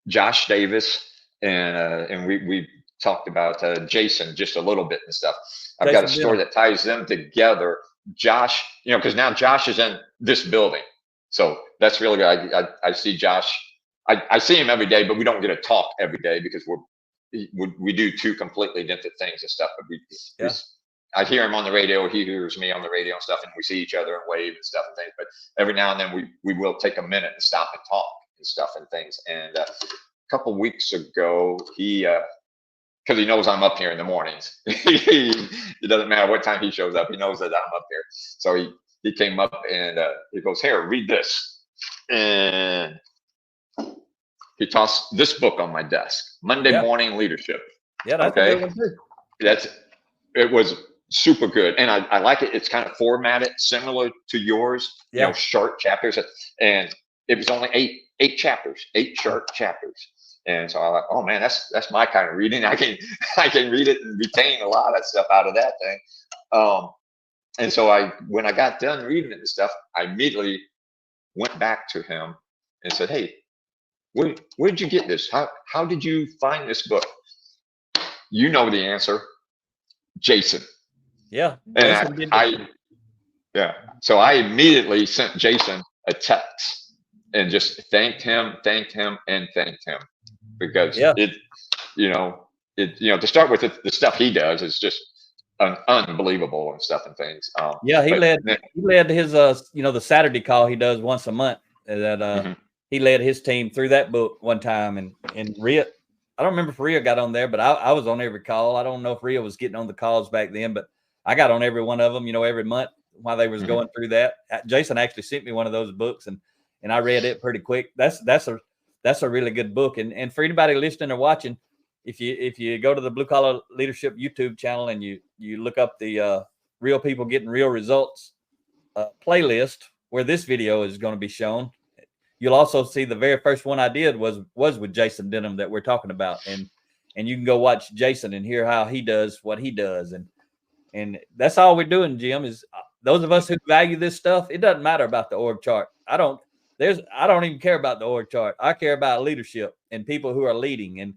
S3: Josh Davis, and we talked about Jason just a little bit and stuff. I've got a story that ties them together. Josh, because now Josh is in this building. So that's really good. I see Josh. I see him every day, but we don't get to talk every day because we do 2 completely different things and stuff. But I hear him on the radio. He hears me on the radio and stuff, and we see each other and wave and stuff and things. But every now and then we will take a minute and stop and talk and stuff and things. And a couple weeks ago, because he knows I'm up here in the mornings. It doesn't matter what time he shows up. He knows that I'm up here. So he came up and he goes, here, read this. And he tossed this book on my desk, Monday Morning Leadership.
S2: Yeah, that's a good one too.
S3: It was super good. And I like it. It's kind of formatted similar to yours, short chapters. And it was only eight chapters, 8 short chapters. And so I was like, oh man, that's my kind of reading. I can read it and retain a lot of stuff out of that thing. And so when I got done reading it and stuff, I immediately went back to him and said, hey, where did you get this? How did you find this book? You know the answer, Jason.
S2: Yeah.
S3: And so I immediately sent Jason a text and just thanked him, because to start with, the stuff he does is just unbelievable and stuff and things.
S2: He led his the Saturday call he does once a month. That he led his team through that book one time, and Rhea, I don't remember if Rhea got on there, but I was on every call. I don't know if Rhea was getting on the calls back then, but I got on every one of them, every month while they was going through that. Jason actually sent me one of those books, and I read it pretty quick. That's a really good book. And for anybody listening or watching, if you go to the Blue Collar Leadership YouTube channel and you look up the Real People Getting Real Results playlist where this video is going to be shown, you'll also see the very first one I did was with Jason Denham that we're talking about. And you can go watch Jason and hear how he does what he does. And that's all we're doing, Jim, is those of us who value this stuff, it doesn't matter about the org chart. I don't even care about the org chart. I care about leadership and people who are leading. And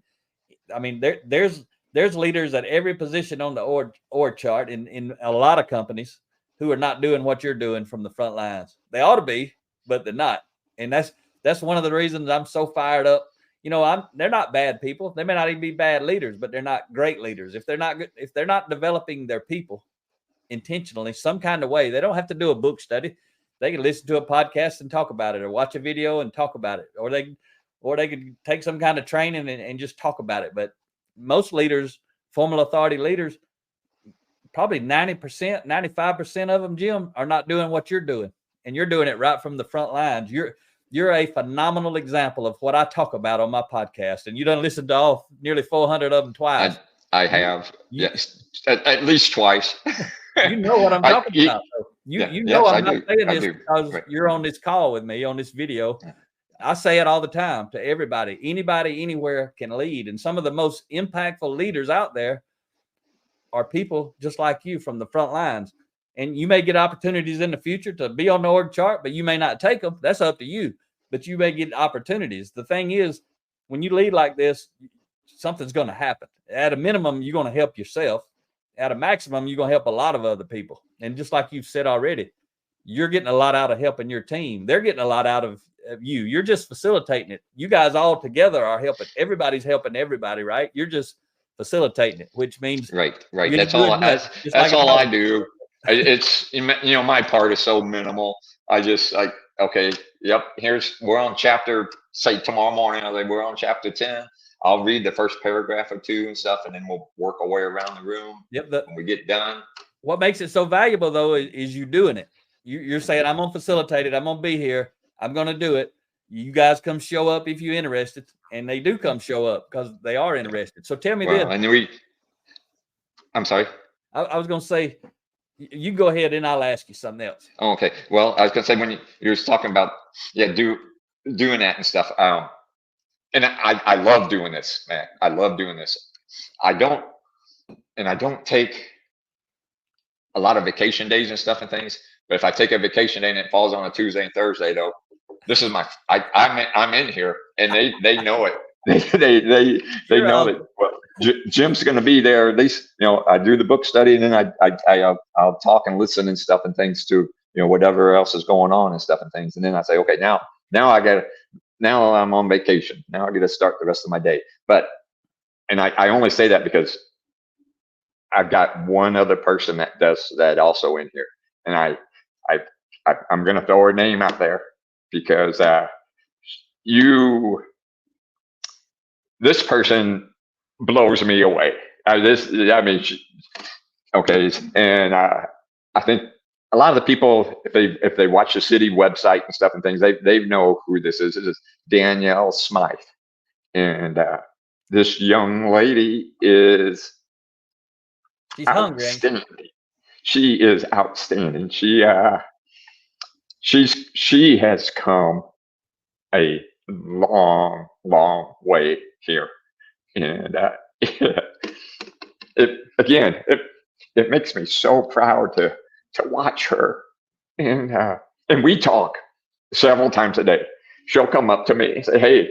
S2: I mean, there's leaders at every position on the org chart in a lot of companies who are not doing what you're doing from the front lines. They ought to be, but they're not. And that's one of the reasons I'm so fired up. They're not bad people. They may not even be bad leaders, but they're not great leaders. If they're not developing their people intentionally, some kind of way, they don't have to do a book study. They can listen to a podcast and talk about it, or watch a video and talk about it, or they could take some kind of training and just talk about it. But most leaders, formal authority leaders, probably 90%, 95% of them, Jim, are not doing what you're doing. And you're doing it right from the front lines. You're a phenomenal example of what I talk about on my podcast. And you done listened to nearly 400 of them twice.
S3: I have, yes, at least twice.
S2: You know what I'm talking about. I'm not saying this because you're on this call with me on this video. I say it all the time to everybody. Anybody, anywhere can lead. And some of the most impactful leaders out there are people just like you from the front lines. And you may get opportunities in the future to be on the org chart, but you may not take them. That's up to you. But you may get opportunities. The thing is, when you lead like this, something's going to happen. At a minimum, you're going to help yourself. At a maximum, you're going to help a lot of other people. And just like you've said already, you're getting a lot out of helping your team. They're getting a lot out of you. You're just facilitating it. You guys all together are helping. Everybody's helping everybody, right? You're just facilitating it, which means
S3: right. That's all I do. It's my part is so minimal. I just okay, yep. We're on chapter. Say tomorrow morning, we're on chapter 10. I'll read the first paragraph or two and stuff, and then we'll work our way around the room.
S2: Yep.
S3: When we get done.
S2: What makes it so valuable, though, is you doing it. You're saying, I'm going to facilitate it. I'm going to be here. I'm going to do it. You guys come show up if you're interested. And they do come show up because they are interested. So tell me this.
S3: And I'm sorry.
S2: I was going to say, you go ahead and I'll ask you something else.
S3: Oh, okay. Well, I was going to say, when you were talking about, doing that and stuff. And I love doing this, man. I love doing this. I don't take a lot of vacation days and stuff and things. But if I take a vacation day and it falls on a Tuesday and Thursday, though, this is I'm in here, and they know it. They know that. Well, Jim's going to be there. At least I do the book study, and then I'll talk and listen and stuff and things to whatever else is going on and stuff and things. And then I say, okay, now I'm on vacation. Now I get to start the rest of my day. And I only say that because I've got one other person that does that also in here, and I'm going to throw her name out there because this person blows me away. And I think a lot of the people, if they watch the city website and stuff and things, they know who this is. This is Danielle Smythe, and this young lady is
S2: she's hungry.
S3: She is outstanding. She has come a long, long way here. And it makes me so proud to watch her. And we talk several times a day. She'll come up to me and say, "Hey,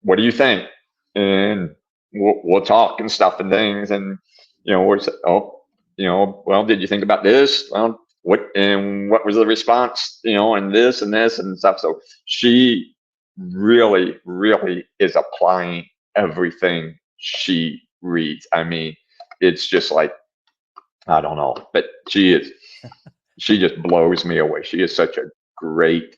S3: what do you think?" And we'll talk and stuff and things. And we're well, did you think about this? Well, what was the response? And this and this and stuff. So she really, really is applying everything she reads. I mean, it's just like, I don't know, but she just blows me away. She is such a great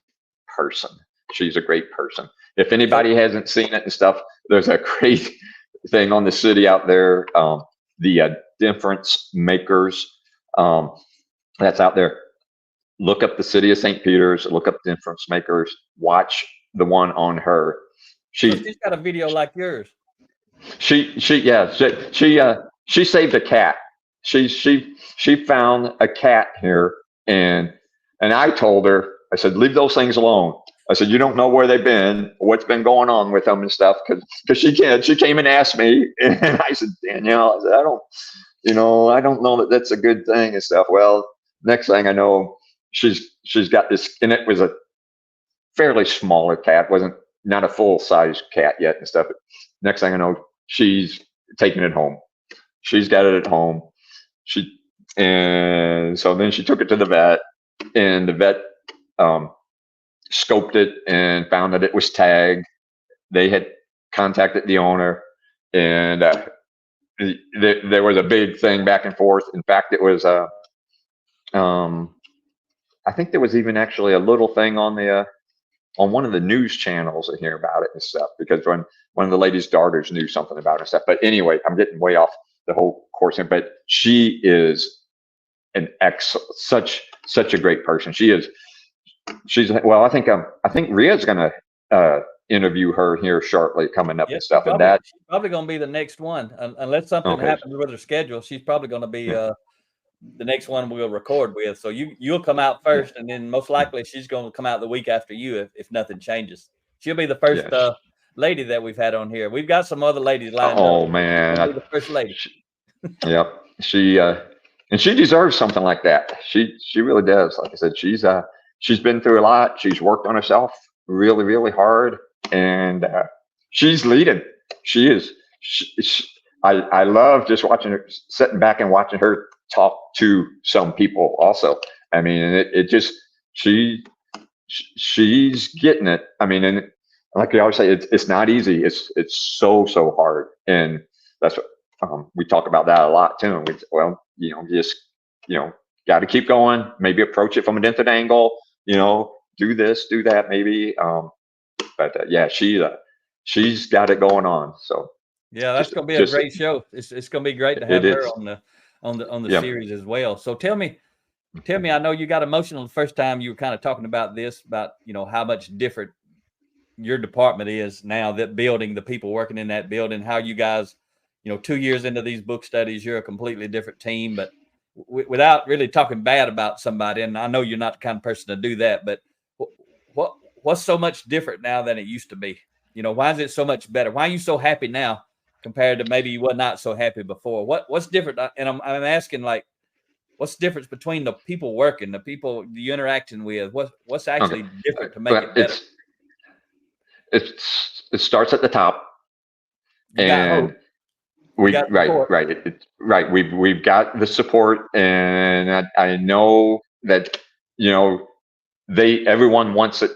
S3: person. She's a great person. If anybody hasn't seen it and stuff, there's a great thing on the city out there, the difference makers, that's out there. Look up the city of St. Peter's, look up difference makers, watch the one on her.
S2: She's got a video like yours.
S3: She saved a cat. She found a cat here, and I told her, I said, leave those things alone. I said, you don't know where they've been, what's been going on with them and stuff, because she came and asked me, and I said, Danielle, I said, I don't know that that's a good thing and stuff. Well, next thing I know, she's got this, and it was a fairly smaller cat, wasn't not a full size cat yet and stuff. But next thing I know, she's taking it home. She's got it at home. And so then she took it to the vet, and the vet scoped it and found that it was tagged. They had contacted the owner, and there was a big thing back and forth. In fact, it was I think there was even actually a little thing on one of the news channels in here about it and stuff, because when one of the lady's daughters knew something about it and stuff. But anyway, I'm getting way off the whole course here, but she is an such a great person. She's well, I think Ria's gonna interview her here shortly coming up and stuff.
S2: She's probably gonna be the next one, unless something happens with her schedule. She's probably gonna be the next one we'll record with. So you'll come out first, and then most likely she's gonna come out the week after you if nothing changes. She'll be the first lady that we've had on here. We've got some other ladies lined up.
S3: Oh man,
S2: She'll be the first lady.
S3: Yep. And she deserves something like that. She really does. Like I said, she's been through a lot. She's worked on herself really, really hard, and she's leading. She is. I love just watching her, sitting back and watching her talk to some people. Also, I mean, it just she's getting it. I mean, and like you always say, it's not easy. It's so hard, and that's what. We talk about that a lot too. And got to keep going. Maybe approach it from a different angle. Do this, do that, maybe. But she's got it going on. So
S2: yeah, that's gonna be a great show. It's gonna be great to have her on the series as well. So tell me, I know you got emotional the first time you were kind of talking about this, about how much different your department is now, that building, the people working in that building, how you guys. 2 years into these book studies, you're a completely different team. But without really talking bad about somebody, and I know you're not the kind of person to do that, but what's so much different now than it used to be? Why is it so much better? Why are you so happy now compared to maybe you were not so happy before? What's different? And I'm asking, like, what's the difference between the people working, the people you're interacting with? What's actually different to make it better?
S3: It starts at the top, and we've got the support, and I know that everyone wants it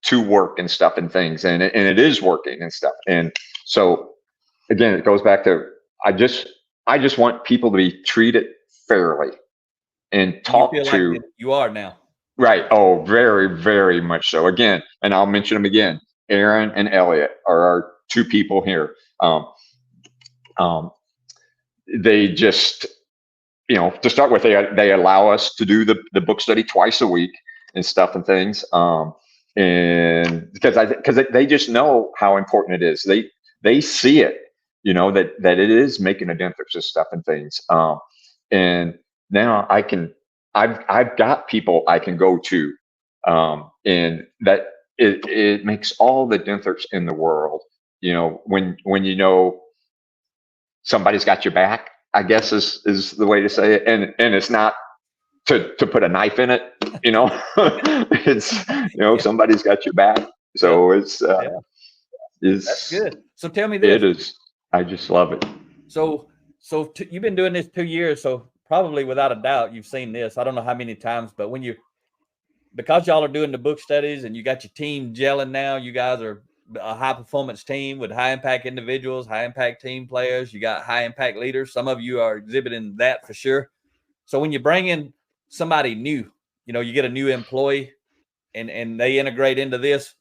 S3: to work and stuff and things, and it is working and stuff. And so again, it goes back to I just want people to be treated fairly and talk
S2: you feel like you are now.
S3: Right. Oh, very, very much so. Again, and I'll mention them again. Aaron and Elliot are our two people here. They just, to start with, they allow us to do the book study twice a week and stuff and things. And because they just know how important it is. They see it, that it is making a difference and stuff and things. And now I've got people I can go to, and that it makes all the difference in the world. When you know somebody's got your back, I guess is the way to say it, and it's not to put a knife in it. It's somebody's got your back. So it's
S2: that's good. So tell me this.
S3: It is. I just love it.
S2: So you've been doing this 2 years, so probably without a doubt you've seen this. I don't know how many times, but because y'all are doing the book studies and you got your team gelling now, you guys are a high performance team with high impact individuals, high impact team players. You got high impact leaders. Some of you are exhibiting that for sure. So when you bring in somebody new, you get a new employee and they integrate into this,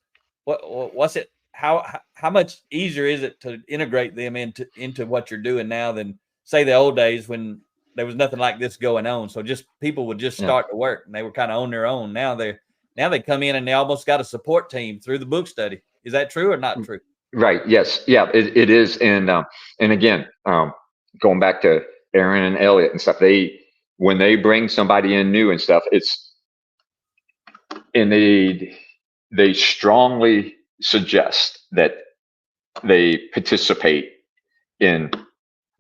S2: what's it? How much easier is it to integrate them into what you're doing now than say the old days when there was nothing like this going on? So just people would just start to work and they were kind of on their own. Now they come in and they almost got a support team through the book study. Is that true or not true?
S3: Right. Yes. Yeah, it is. And again, going back to Aaron and Elliot and stuff, when they bring somebody in new and stuff, they strongly suggest that they participate in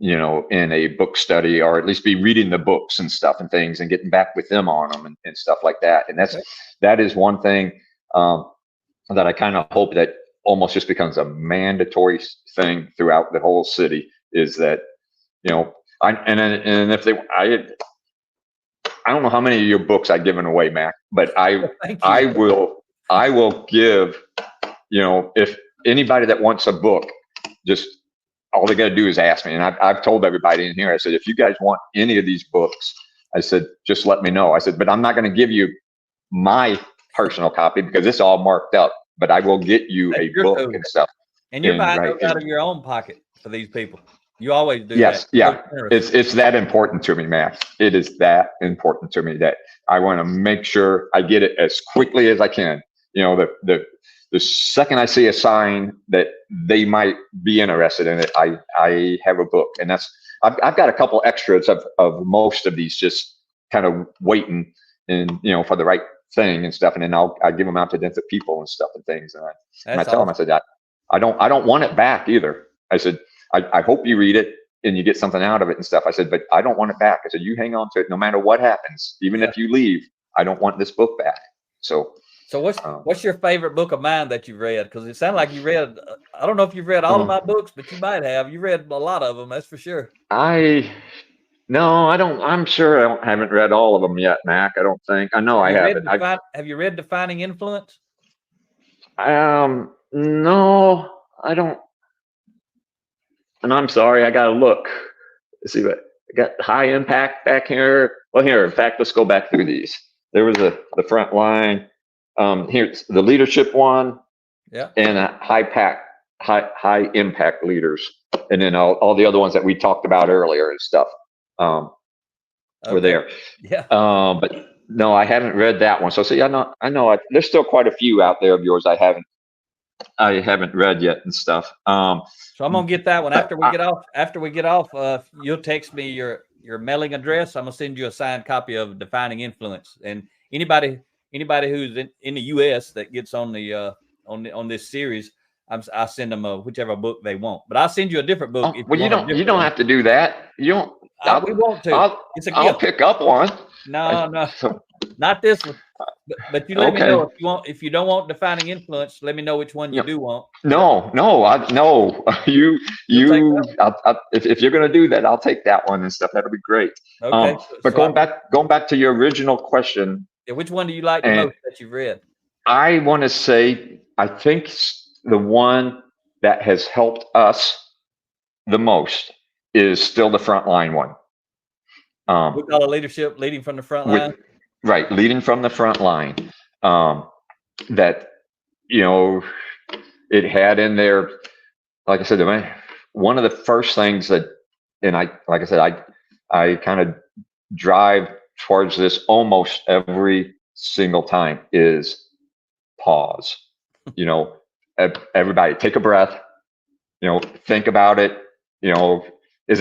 S3: a book study, or at least be reading the books and stuff and things and getting back with them on them and stuff like that. And that is one thing that I kind of hope that almost just becomes a mandatory thing throughout the whole city, is that, I don't know how many of your books I've given away, Mac, but I will give, if anybody that wants a book, just all they got to do is ask me. And I've told everybody in here, I said, if you guys want any of these books, I said, just let me know. I said, but I'm not going to give you my personal copy because it's all marked up, but I will get you a book and stuff.
S2: And you're buying those out of your own pocket for these people. You always do.
S3: Yes.
S2: That.
S3: Yeah. It's that important to me, Max. It is that important to me that I want to make sure I get it as quickly as I can. The second I see a sign that they might be interested in it, I have a book, and I've got a couple extras of most of these, just kind of waiting and for the right thing and stuff, and then I give them out to different people and stuff and things, and I tell them, I said, I don't want it back either. I said, I hope you read it and you get something out of it and stuff. I said, but I don't want it back. I said, you hang on to it no matter what happens, even if you leave. I don't want this book back. So what's your favorite book of mine that you've read? Because it sounded like you read, I don't know if you've read all of my books, but you might have. You read a lot of them, that's for sure. No, I don't. I'm sure I haven't read all of them yet, Mac. I don't think. I know I haven't.
S2: Have you read Defining Influence?
S3: No, I don't. And I'm sorry, I gotta look. Let's see what I got. High Impact back here. Well, here, in fact, let's go back through these. There was the front line. Here's the leadership one.
S2: Yeah.
S3: And high impact leaders, and then all the other ones that we talked about earlier and stuff. Were there.
S2: Yeah.
S3: But no, I haven't read that one. So see, I know there's still quite a few out there of yours I haven't read yet and stuff.
S2: So I'm gonna get that one after we get off. You'll text me your mailing address. I'm gonna send you a signed copy of Defining Influence. And anybody who's in the U.S. that gets on the on this series, I send them whichever book they want. But I'll send you a different book.
S3: Well, you don't have to do that. You don't.
S2: We want to. It's a gift.
S3: I'll pick up one.
S2: No, not this one. But you let me know if you don't want Defining Influence. Let me know which one you do want.
S3: No. You. If you're gonna do that, I'll take that one and stuff. That'll be great.
S2: Okay.
S3: But going back to your original question.
S2: Yeah, which one do you like the most that you've read?
S3: I want to say I think the one that has helped us the most is still the frontline one.
S2: We call it leadership, leading from the front line.
S3: Right, leading from the front line. That it had in there, like I said, one of the first things that, and like I said, I kind of drive towards this almost every single time, is pause. Everybody take a breath, think about it. Is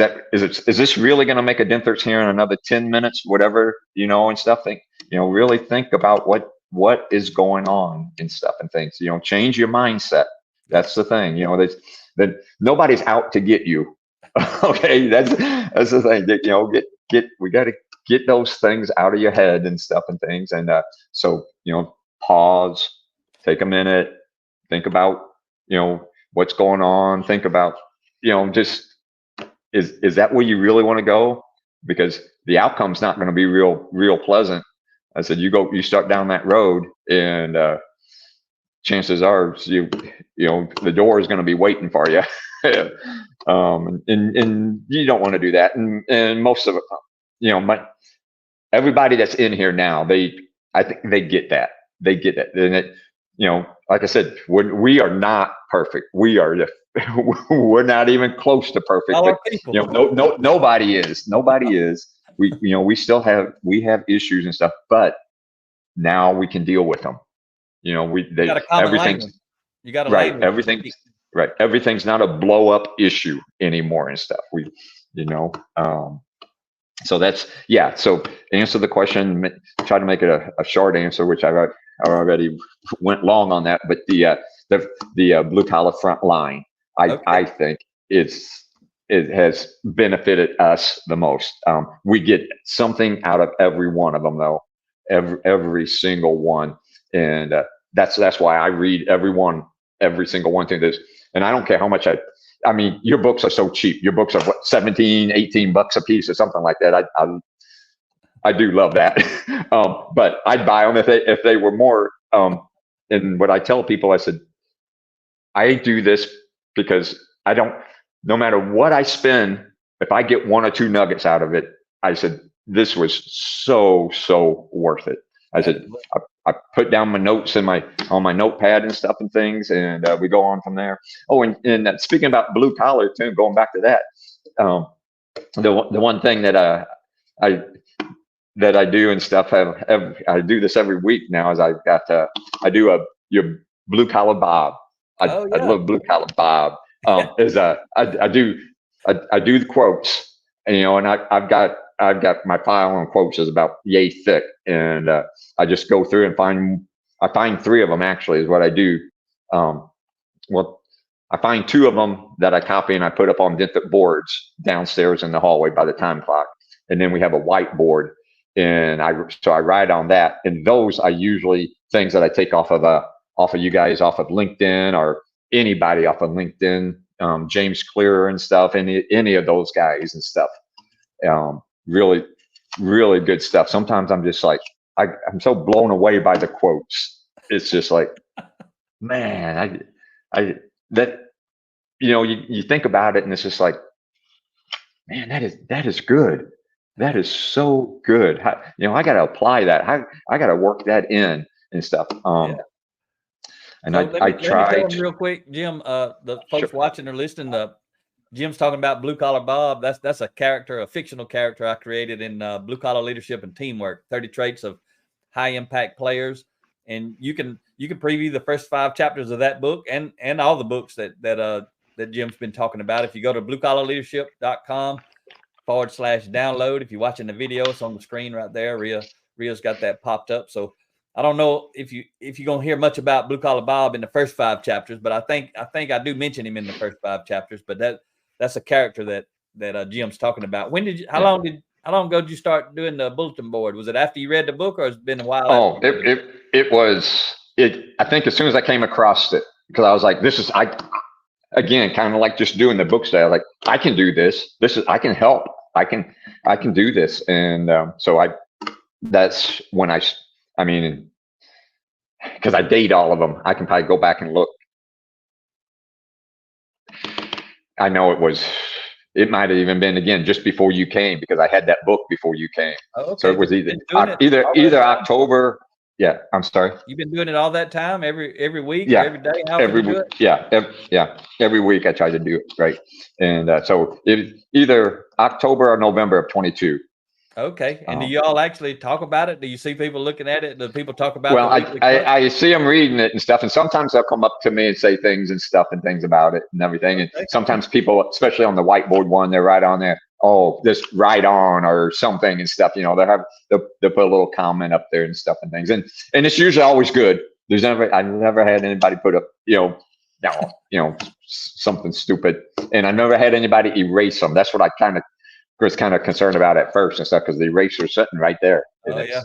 S3: this really going to make a difference here in another 10 minutes, whatever, and stuff? Really think about what what is going on and stuff and things. Change your mindset. That's the thing. That nobody's out to get you. Okay, that's the thing. That we got to get those things out of your head and stuff and things. And so pause, take a minute, think about what's going on. Think about just is that where you really want to go? Because the outcome's not going to be real pleasant. I said, you start down that road, and chances are the door is going to be waiting for you. And you don't want to do that. And most of it, everybody that's in here now, I think they get that. They get that. And like I said, we are not perfect. We're not even close to perfect. But, nobody is. Nobody is. We still have issues and stuff, but now we can deal with them. Everything's right. Everything's not a blow up issue anymore and stuff. So that's, so answer the question, try to make it a short answer, which I already went long on that, but the blue collar front line, I think it has benefited us the most. We get something out of every one of them, though, every single one. And that's why I read every single one through this. And I don't care how much I mean, your books are so cheap. Your books are what, $17-18 a piece or something like that. I do love that. But I'd buy them if they were more. And what I tell people, I said, I do this because no matter what I spend, if I get 1 or 2 nuggets out of it, I said, this was so worth it. I said, I put down my notes on my notepad and stuff and things, and we go on from there. Oh, and speaking about blue collar too, going back to that, the one thing that I do and stuff, I do this every week now, is I do your blue collar Bob. I love blue collar Bob. I do the quotes, and I've got my file on quotes is about yay thick, and I just go through and find 3 of them actually is what I do. Well, I find 2 of them that I copy and I put up on dented boards downstairs in the hallway by the time clock, and then we have a whiteboard, and I write on that. And those are usually things that I take off of you guys, off of LinkedIn, or anybody off of LinkedIn, James Clear and stuff, any of those guys and stuff. Really, really good stuff. Sometimes I'm just like, I'm so blown away by the quotes. It's just like, man, you think about it, and it's just like, man, that is good. That is so good. I got to apply that. I got to work that in and stuff. And
S2: so
S3: I
S2: let me
S3: tried
S2: tell them real quick, Jim. The folks watching or listening, Jim's talking about blue collar Bob. That's a fictional character I created in Blue Collar Leadership and Teamwork: 30 Traits of High Impact Players. And you can preview the first 5 chapters of that book and all the books that Jim's been talking about. If you go to bluecollarleadership.com/download, if you're watching the video, it's on the screen right there. Ria's got that popped up. So I don't know if you're gonna hear much about Blue Collar Bob in the first 5 chapters, but I think I do mention him in the first 5 chapters. But that's a character that Jim's talking about. How long ago did you start doing the bulletin board? Was it after you read the book, or has it been a while?
S3: Oh, it was. I think as soon as I came across it, because I was like, again, kind of like just doing the book style. Like, I can do this. I can help. I can do this. And that's when I mean, because I date all of them. I can probably go back and look. I know it might have even been, again, just before you came, because I had that book before you came.
S2: Oh, okay.
S3: So it was either October. Yeah, I'm sorry.
S2: You've been doing it all that time, every week,
S3: yeah,
S2: or every day?
S3: Every week, every week I try to do it, right? And so it either October or November of 22.
S2: Okay. And do you all actually talk about it? Do you see people looking at it? Do people talk about
S3: Well,
S2: the weekly quote?
S3: I see them reading it and stuff, and sometimes they'll come up to me and say things and stuff and things about it and everything. And sometimes people, especially on the whiteboard one, they're right on there. Oh, this right on or something and stuff. They'll put a little comment up there and stuff and things. And it's usually always good. I never had anybody put up, something stupid, and I never had anybody erase them. That's what I was kind of concerned about at first and stuff, because the eraser's sitting right there.
S2: Oh yeah.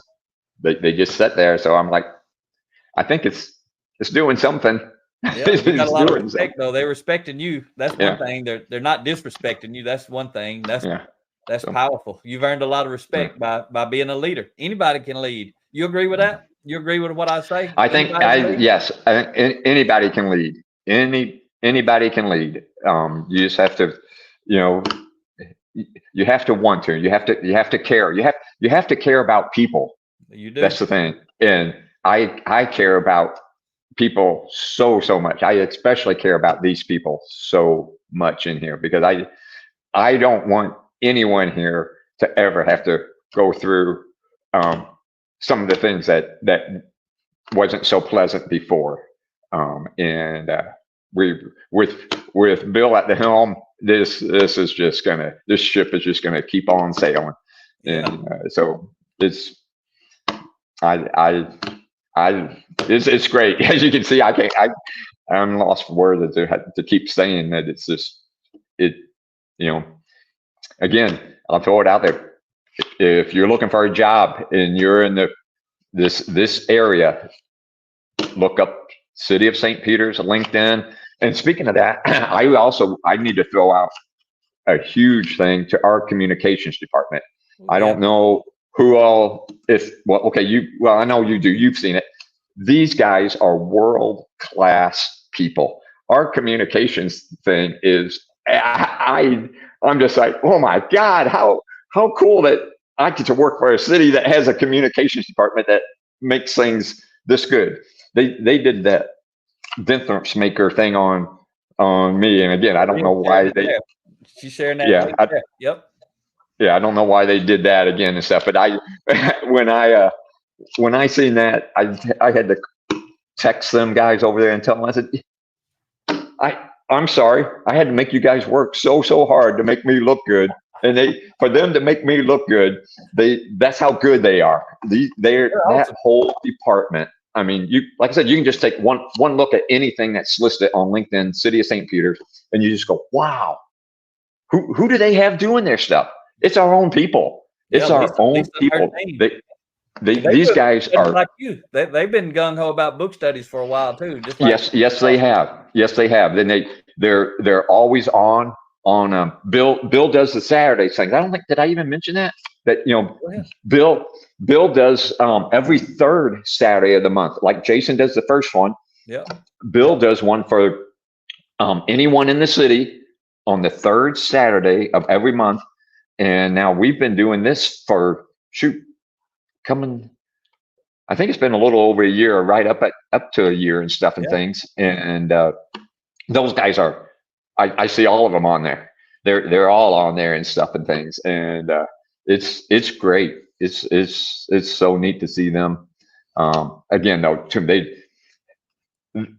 S3: They just sit there. So I'm like, I think it's doing something.
S2: Yeah, you got a lot of respect though. They're respecting you. That's one thing. They're not disrespecting you. That's one thing. That's powerful. You've earned a lot of respect by being a leader. Anybody can lead. You agree with that? You agree with what I say?
S3: I think yes. I think anybody can lead. Anybody can lead. You just have to, you have to want to. You have to care. You have to care about people.
S2: You do.
S3: That's the thing. And I care about people so much. I especially care about these people so much in here, because I don't want anyone here to ever have to go through some of the things that wasn't so pleasant before. And with Bill at the helm, this ship is just gonna keep on sailing. And so it's it's great. As you can see, I'm lost for words to keep saying that. It's just again, I'll throw it out there. If you're looking for a job and you're in this area, look up City of St. Peter's, LinkedIn. And speaking of that, I need to throw out a huge thing to our communications department. I don't know who all, I know you do, you've seen it. These guys are world-class people. Our communications thing is, I'm just like, oh my God, how cool that I get to work for a city that has a communications department that makes things this good. They did that difference maker thing on me. And again, I don't know why
S2: she's sharing that. Yep.
S3: Yeah, I don't know why they did that again and stuff. But when I seen that, I had to text them guys over there and tell them, I said, I'm sorry, I had to make you guys work so hard to make me look good. And for them to make me look good, that's how good they are. They're that whole department. I mean, like I said, you can just take one look at anything that's listed on LinkedIn, City of St. Peter's, and you just go, wow, who do they have doing their stuff? It's our own people. It's our own people. These guys are
S2: like you. They've been gung ho about book studies for a while too. Just like
S3: yes, they have. Yes, they have. Then they're always on. Bill does the Saturday things. I don't think, did I even mention that? That Bill does every third Saturday of the month. Like Jason does the first one.
S2: Yeah.
S3: Bill does one for anyone in the city on the third Saturday of every month. And now we've been doing this for I think it's been a little over a year, right up to a year and stuff and things. And those guys are, I see all of them on there. They're all on there and stuff and things. And it's great. It's so neat to see them. Again, though,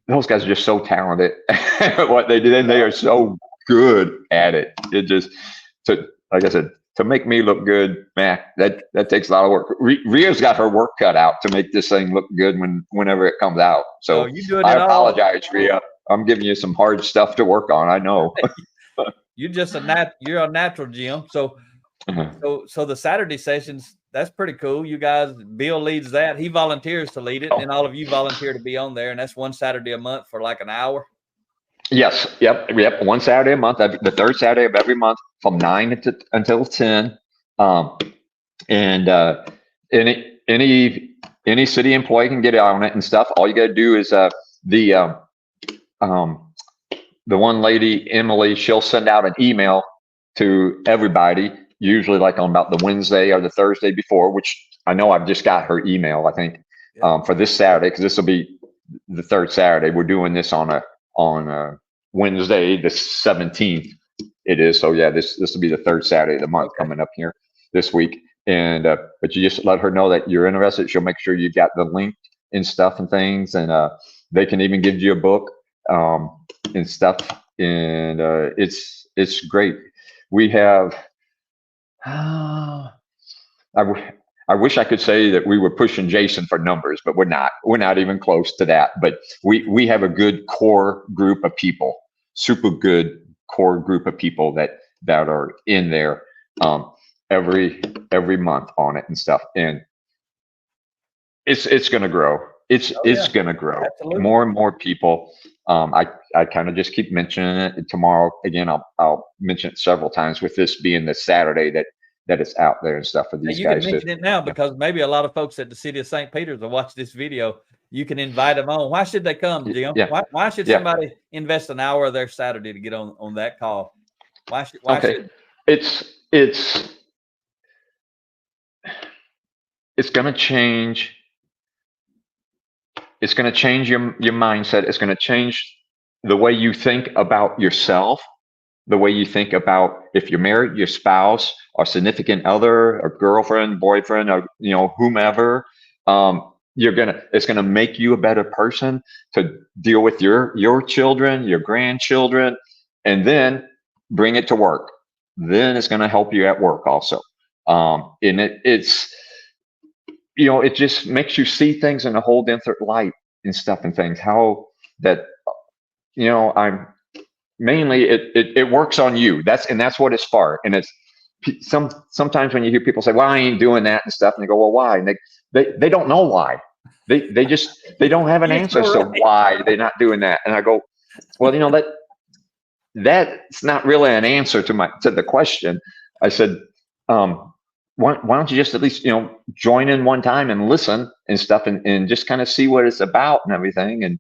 S3: those guys are just so talented at what they do, and they are so good at it. It just, like I said, to make me look good, man, that takes a lot of work. Rhea's got her work cut out to make this thing look good whenever it comes out. So I apologize, Rhea. I'm giving you some hard stuff to work on. I know.
S2: You're a natural, Jim. So the Saturday sessions, that's pretty cool. You guys, Bill leads that. He volunteers to lead it, and all of you volunteer to be on there. And that's one Saturday a month for like an hour.
S3: Yes. Yep. One Saturday a month, the third Saturday of every month from 9 until 10. And any city employee can get on it and stuff. All you got to do is the one lady, Emily, she'll send out an email to everybody, usually like on about the Wednesday or the Thursday before, which I know I've just got her email, I think, for this Saturday, because this will be the third Saturday. We're doing this on Wednesday, the 17th. It is. So yeah, this will be the third Saturday of the month coming up here this week. and but you just let her know that you're interested. She'll make sure you got the link and stuff and things, and they can even give you a book and stuff, and it's great. We have I wish I could say that we were pushing Jason for numbers, but we're not. We're not even close to that. But we have a good core group of people, super good core group of people that are in there every month on it and stuff. And it's going to grow. It's going to grow.
S2: Absolutely.
S3: More and more people. I kind of just keep mentioning it. Tomorrow again, I'll mention it several times, with this being the Saturday that it's out there and stuff for these
S2: you
S3: guys.
S2: You can mention it now, because maybe a lot of folks at the city of St. Peter's will watch this video. You can invite them on. Why should they come, Jim?
S3: Yeah.
S2: Why should somebody invest an hour of their Saturday to get on that call? Why should
S3: it's going to change. It's going to change your mindset. It's going to change the way you think about yourself, the way you think about, if you're married, your spouse or significant other or girlfriend, boyfriend, or whomever. It's gonna make you a better person to deal with your children, your grandchildren, and then bring it to work. Then it's gonna help you at work also. And it's it just makes you see things in a whole different light and stuff and things. How that I'm mainly it works on you. That's what it's for. And it's sometimes when you hear people say, well, I ain't doing that and stuff, and they go, well, why? And they don't know why. They don't have an answer as to why they're not doing that. And I go, well, that's not really an answer to the question. I said, why don't you just at least join in one time and listen and stuff, and just kind of see what it's about and everything. And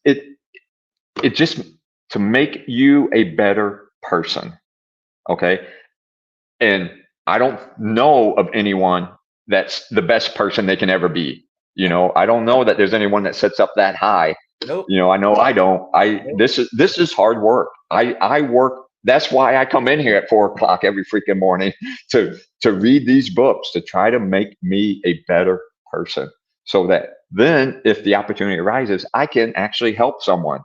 S3: it just to make you a better person. Okay. And I don't know of anyone that's the best person they can ever be. I don't know that there's anyone that sets up that high.
S2: Nope.
S3: I know I don't. This is hard work. I work. That's why I come in here at 4 o'clock every freaking morning to read these books, to try to make me a better person, so that then if the opportunity arises, I can actually help someone,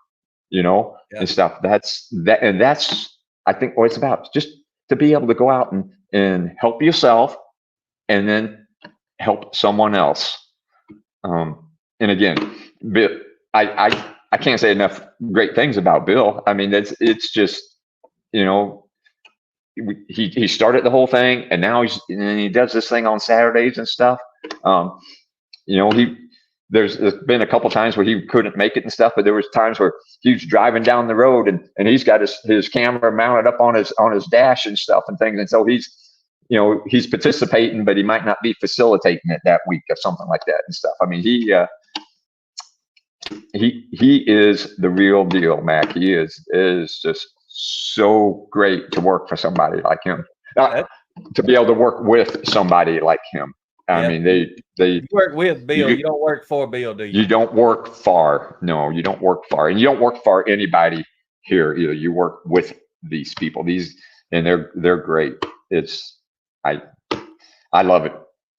S3: and stuff. That's I think what it's about, just to be able to go out and help yourself, and then help someone else. And again, I can't say enough great things about Bill. I mean, it's just, he started the whole thing, and now he does this thing on Saturdays and stuff. There's been a couple times where he couldn't make it and stuff, but there was times where he was driving down the road and he's got his camera mounted up on his dash and stuff and things. And so he's participating, but he might not be facilitating it that week or something like that and stuff. I mean, he is the real deal, Mac. He is just so great to work for somebody like him, to be able to work with somebody like him. I mean, they
S2: work with Bill. You don't work for Bill, do you?
S3: You don't work for. No, you don't work for, and you don't work for anybody here either. You work with these people. And they're great. I love it.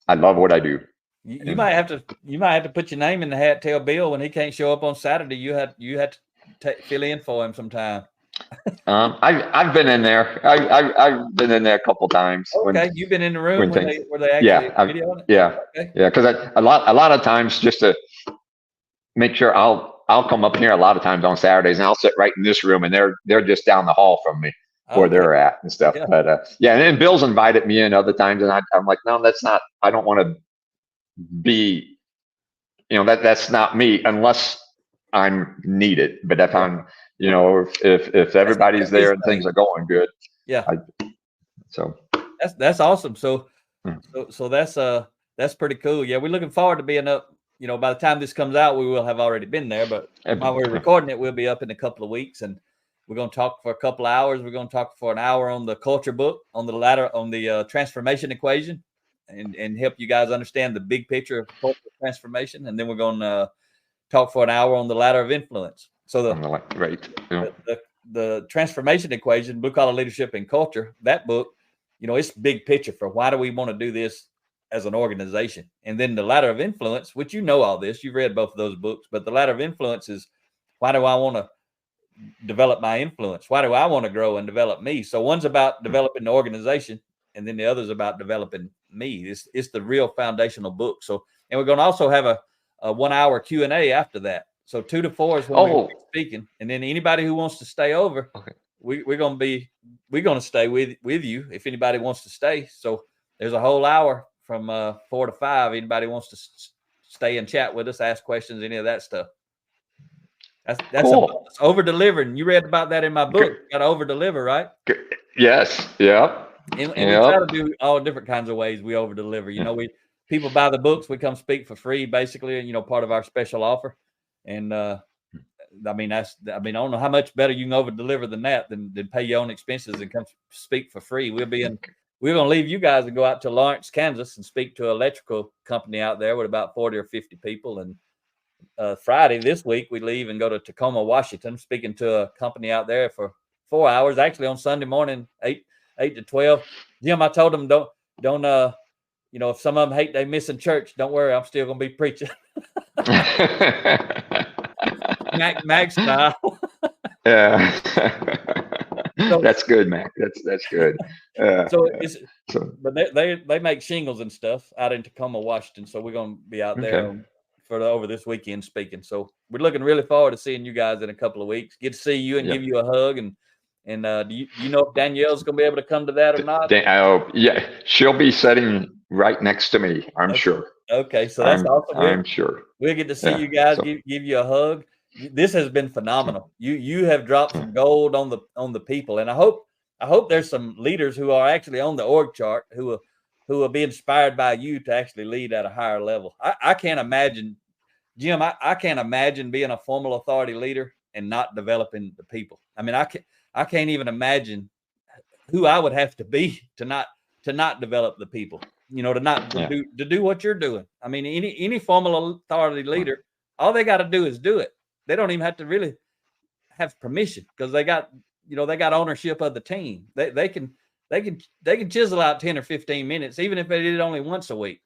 S3: I love what I do.
S2: You might have to put your name in the hat. Tell Bill when he can't show up on Saturday, you had to fill in for him sometime.
S3: I've been in there. I've been in there a couple times.
S2: Okay, you've been in the room where they actually videoing it?
S3: Yeah, okay. Yeah. Because a lot of times, just to make sure, I'll come up here a lot of times on Saturdays, and I'll sit right in this room, and they're just down the hall from me where they're at and stuff. Yeah. But and Bill's invited me in other times, and I'm like, no, that's not. I don't want to be, that's not me unless I'm needed. But if I'm, if everybody's there and things are going good, so
S2: that's awesome. So that's pretty cool. Yeah, we're looking forward to being up. By the time this comes out, we will have already been there. But while we're recording it, we'll be up in a couple of weeks, and we're going to talk for a couple of hours. We're going to talk for an hour on the culture book, on the transformation equation, and help you guys understand the big picture of cultural transformation. And then we're going to talk for an hour on the ladder of influence. So the transformation equation, blue collar leadership and culture, that book, it's big picture for why do we want to do this as an organization. And then the ladder of influence, which all this, you've read both of those books, but the ladder of influence is, why do I want to develop my influence? Why do I want to grow and develop me? So one's about developing the organization, and then the other's about developing me. It's the real foundational book. So, and we're going to also have a 1 hour Q&A after that. So 2 to 4 is when we're speaking. And then anybody who wants to stay over, we're going to stay with you if anybody wants to stay. So there's a whole hour from 4 to 5. Anybody wants to stay and chat with us, ask questions, any of that stuff. That's cool. Over delivering. You read about that in my book. You got to over deliver, right?
S3: Yes. Yeah.
S2: And we try to do all different kinds of ways we over deliver. People buy the books, we come speak for free, basically, part of our special offer. And I don't know how much better you can over deliver than that, than pay your own expenses and come speak for free. We're going to leave you guys and go out to Lawrence, Kansas and speak to an electrical company out there with about 40 or 50 people. And Friday this week, we leave and go to Tacoma, Washington, speaking to a company out there for 4 hours, actually on Sunday morning, 8 to 12. Jim, I told them, don't, if some of them hate they missing church, don't worry, I'm still going to be preaching. Mag style.
S3: Yeah. So, that's good, Mac. That's good.
S2: But they make shingles and stuff out in Tacoma, Washington. So we're going to be out there over this weekend speaking. So we're looking really forward to seeing you guys in a couple of weeks. Get to see you and give you a hug. And do you know if Danielle's going to be able to come to that or not?
S3: Yeah, she'll be sitting right next to me, I'm sure.
S2: Okay, so that's awesome.
S3: I'm sure.
S2: We'll get to see you guys, give you a hug. This has been phenomenal. You have dropped some gold on the people, and I hope there's some leaders who are actually on the org chart who will be inspired by you to actually lead at a higher level. I can't imagine, Jim. I can't imagine being a formal authority leader and not developing the people. I mean, I can't even imagine who I would have to be to not develop the people. To do what you're doing. I mean, any formal authority leader, all they got to do is do it. They don't even have to really have permission because they got ownership of the team. They can chisel out 10 or 15 minutes, even if they did it only once a week.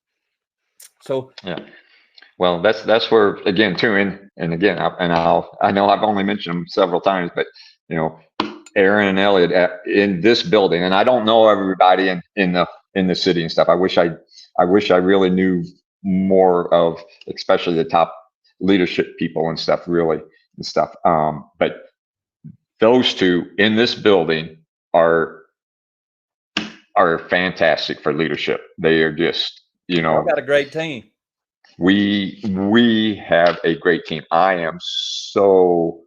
S2: So
S3: well, that's where again too, and again, I know I've only mentioned them several times, but Aaron and Elliot in this building, and I don't know everybody in the city and stuff. I wish I really knew more of, especially the top leadership people and stuff, but those two in this building are fantastic for leadership. They are just,
S2: I've got a great team.
S3: We have a great team. I am so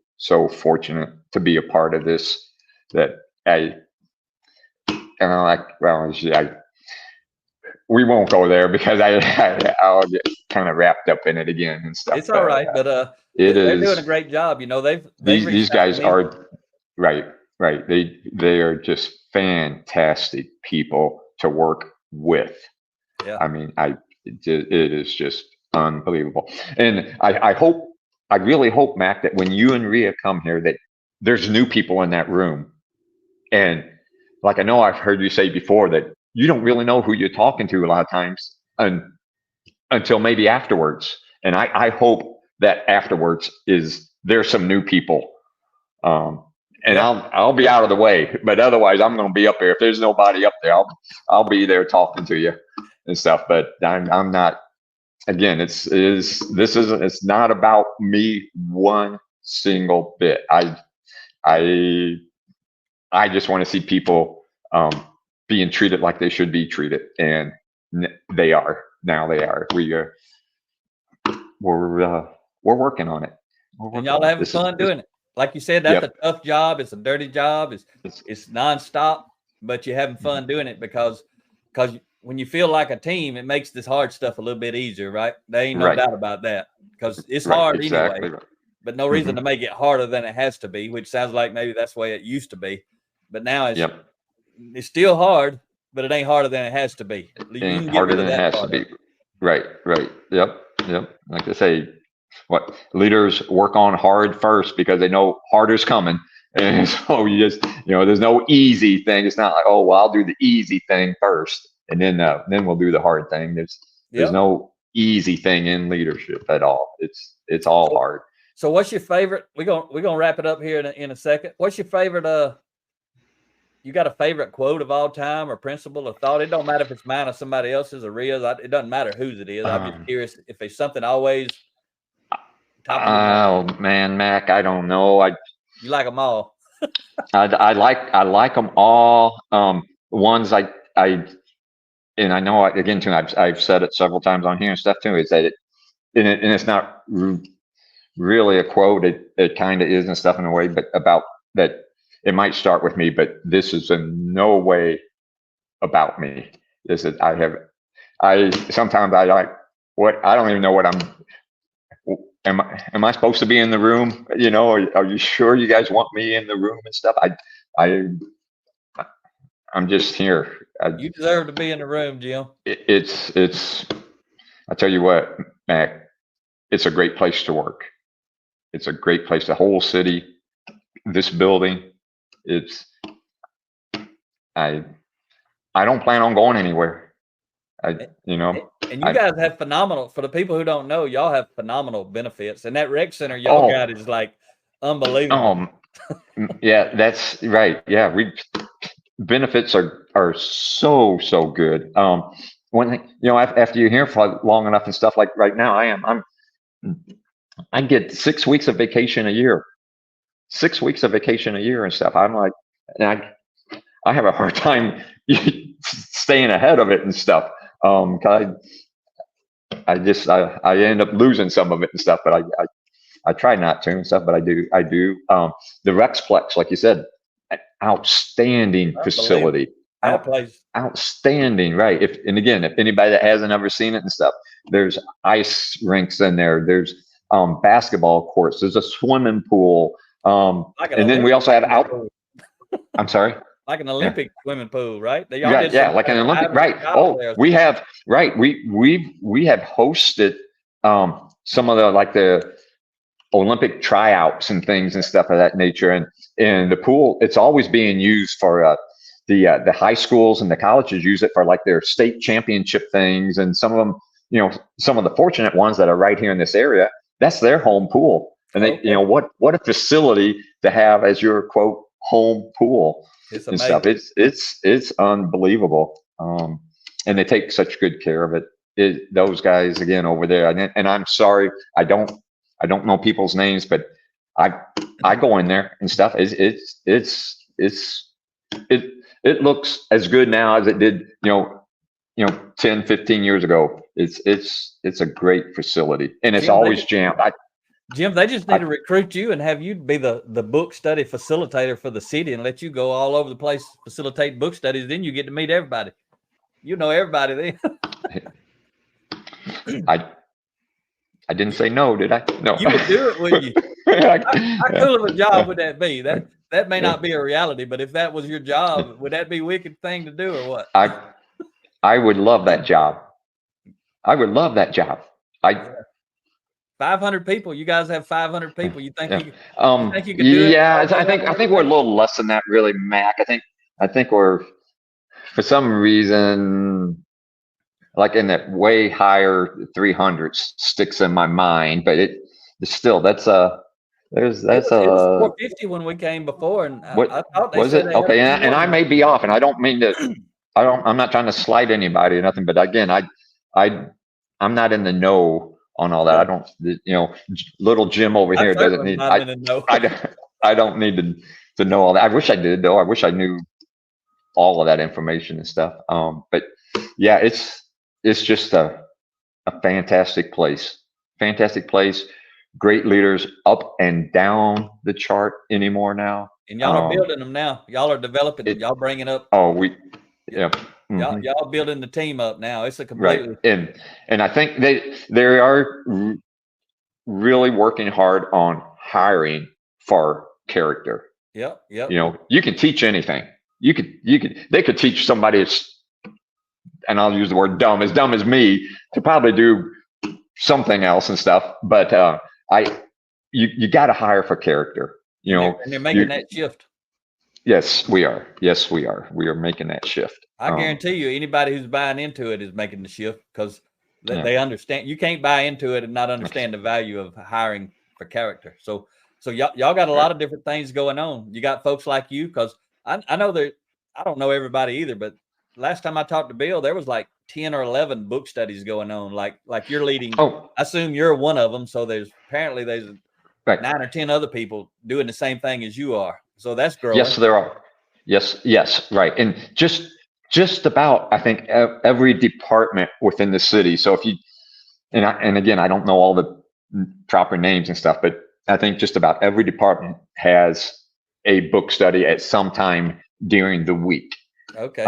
S3: fortunate to be a part of this, that we won't go there because I'll get kind of wrapped up in it again and stuff.
S2: It's all right, but they're doing a great job. These guys are
S3: right. They are just fantastic people to work with.
S2: Yeah.
S3: I mean, it is just unbelievable. And I really hope, Mac, that when you and Rhea come here, that there's new people in that room. And like I know I've heard you say before that you don't really know who you're talking to a lot of times until maybe afterwards. And I hope that afterwards there's some new people. And I'll be out of the way, but otherwise I'm going to be up there. If there's nobody up there, I'll be there talking to you and stuff. But I'm not. Again, it's not about me one single bit. I just want to see people being treated like they should be treated, and they are. Now they are. We're working on it.
S2: And y'all having fun doing it. Like you said, that's a tough job. It's a dirty job. It's nonstop, but you're having fun doing it because when you feel like a team, it makes this hard stuff a little bit easier, right? There ain't no doubt about that, because it's hard anyway. Right. But no reason to make it harder than it has to be, which sounds like maybe that's the way it used to be. But now it's still hard, but it ain't harder than it has to be.
S3: Ain't harder than it has to be. Right. Yep. Like I say, leaders work on hard first because they know harder's coming, And so there's no easy thing. It's not like, oh, well, I'll do the easy thing first, and then we'll do the hard thing. There's no easy thing in leadership at all. It's all hard.
S2: So what's your favorite? We're gonna wrap it up here in a second. What's your favorite? You got a favorite quote of all time, or principle, or thought? It don't matter if it's mine or somebody else's or Ria's. It doesn't matter whose it is. I'm just curious if there's something always.
S3: Oh man, Mac, I don't know.
S2: You like them all.
S3: I like them all. Ones I and I know again too. I've said it several times on here and stuff too. Is that and it's not really a quote. It kind of is and stuff in a way, but about that. It might start with me, but this is in no way about me. This is sometimes I like what I don't even know what am I supposed to be in the room? Are you sure you guys want me in the room and stuff? I'm just here.
S2: You deserve to be in the room, Jim.
S3: It's I tell you what, Mac, it's a great place to work. It's a great place. The whole city, this building. I don't plan on going anywhere.
S2: And you guys have phenomenal, for the people who don't know, y'all have phenomenal benefits. And that rec center y'all got is like unbelievable.
S3: Yeah, that's right. Yeah, benefits are so good. When after you're here for long enough and stuff, like right now, I get 6 weeks of vacation a year. 6 weeks of vacation a year and stuff. I'm like, and I have a hard time staying ahead of it and stuff. Cause I end up losing some of it and stuff, but I try not to and stuff, but I do. The Rexplex, like you said, outstanding facility. Outstanding, right? And again, if anybody that hasn't ever seen it and stuff, there's ice rinks in there. There's basketball courts. There's a swimming pool. And then we also have I'm sorry.
S2: Like an Olympic swimming pool, right?
S3: Like an Olympic, right? Oh, we have we have hosted some of the Olympic tryouts and things and stuff of that nature. And the pool, it's always being used for the high schools and the colleges use it for like their state championship things. And some of them, some of the fortunate ones that are right here in this area, that's their home pool. And they, what a facility to have as your quote home pool and stuff. It's unbelievable. And they take such good care of it. Those guys again over there. And I'm sorry, I don't know people's names, but I go in there and stuff. It looks as good now as it did, 10, 15 years ago. It's a great facility, and it's always jammed.
S2: Jim, they just need to recruit you and have you be the book study facilitator for the city and let you go all over the place, facilitate book studies. Then you get to meet everybody. You know everybody then.
S3: I didn't say no, did I? No.
S2: You would do it, wouldn't you? How cool of a job would that be? That may not be a reality, but if that was your job, would that be a wicked thing to do or what?
S3: I would love that job. I would love that job.
S2: 500 people. You guys have 500 people. You think you could do it?
S3: Yeah, I think we're a little less than that, really, Mac. I think we're, for some reason, like in that way higher 300s sticks in my mind, but it's still that's a
S2: 450 when we came before, and I thought they
S3: was
S2: said
S3: it okay? And I may be off, and I don't mean to. I'm not trying to slight anybody or nothing, but again, I'm not in the know on all that. I don't, little Jim over here doesn't need. I don't need to know all that. I wish I did though. I wish I knew all of that information and stuff. But yeah, it's just a fantastic place. Fantastic place. Great leaders up and down the chart anymore now.
S2: And y'all are building them now. Y'all are developing them. Y'all bringing up.
S3: Yeah.
S2: Mm-hmm. Y'all building the team up now. It's a completely
S3: right. And I think they are really working hard on hiring for character.
S2: Yep.
S3: You can teach anything. They could teach somebody and I'll use the word dumb as me to probably do something else and stuff. But you got to hire for character. You know,
S2: and they're making that shift.
S3: yes, we are. Yes, we are. We are making that shift.
S2: I guarantee you, anybody who's buying into it is making the shift because they understand. You can't buy into it and not understand the value of hiring for character. So y'all got a lot of different things going on. You got folks like you, because I know that I don't know everybody either, but last time I talked to Bill, there was like 10 or 11 book studies going on. Like you're leading.
S3: Oh,
S2: I assume you're one of them. So there's 9
S3: right.
S2: or 10 other people doing the same thing as you are. So that's growing.
S3: Yes, there are. Yes, right. And just about, I think, every department within the city. So if you, and again, I don't know all the proper names and stuff, but I think just about every department has a book study at some time during the week.
S2: Okay.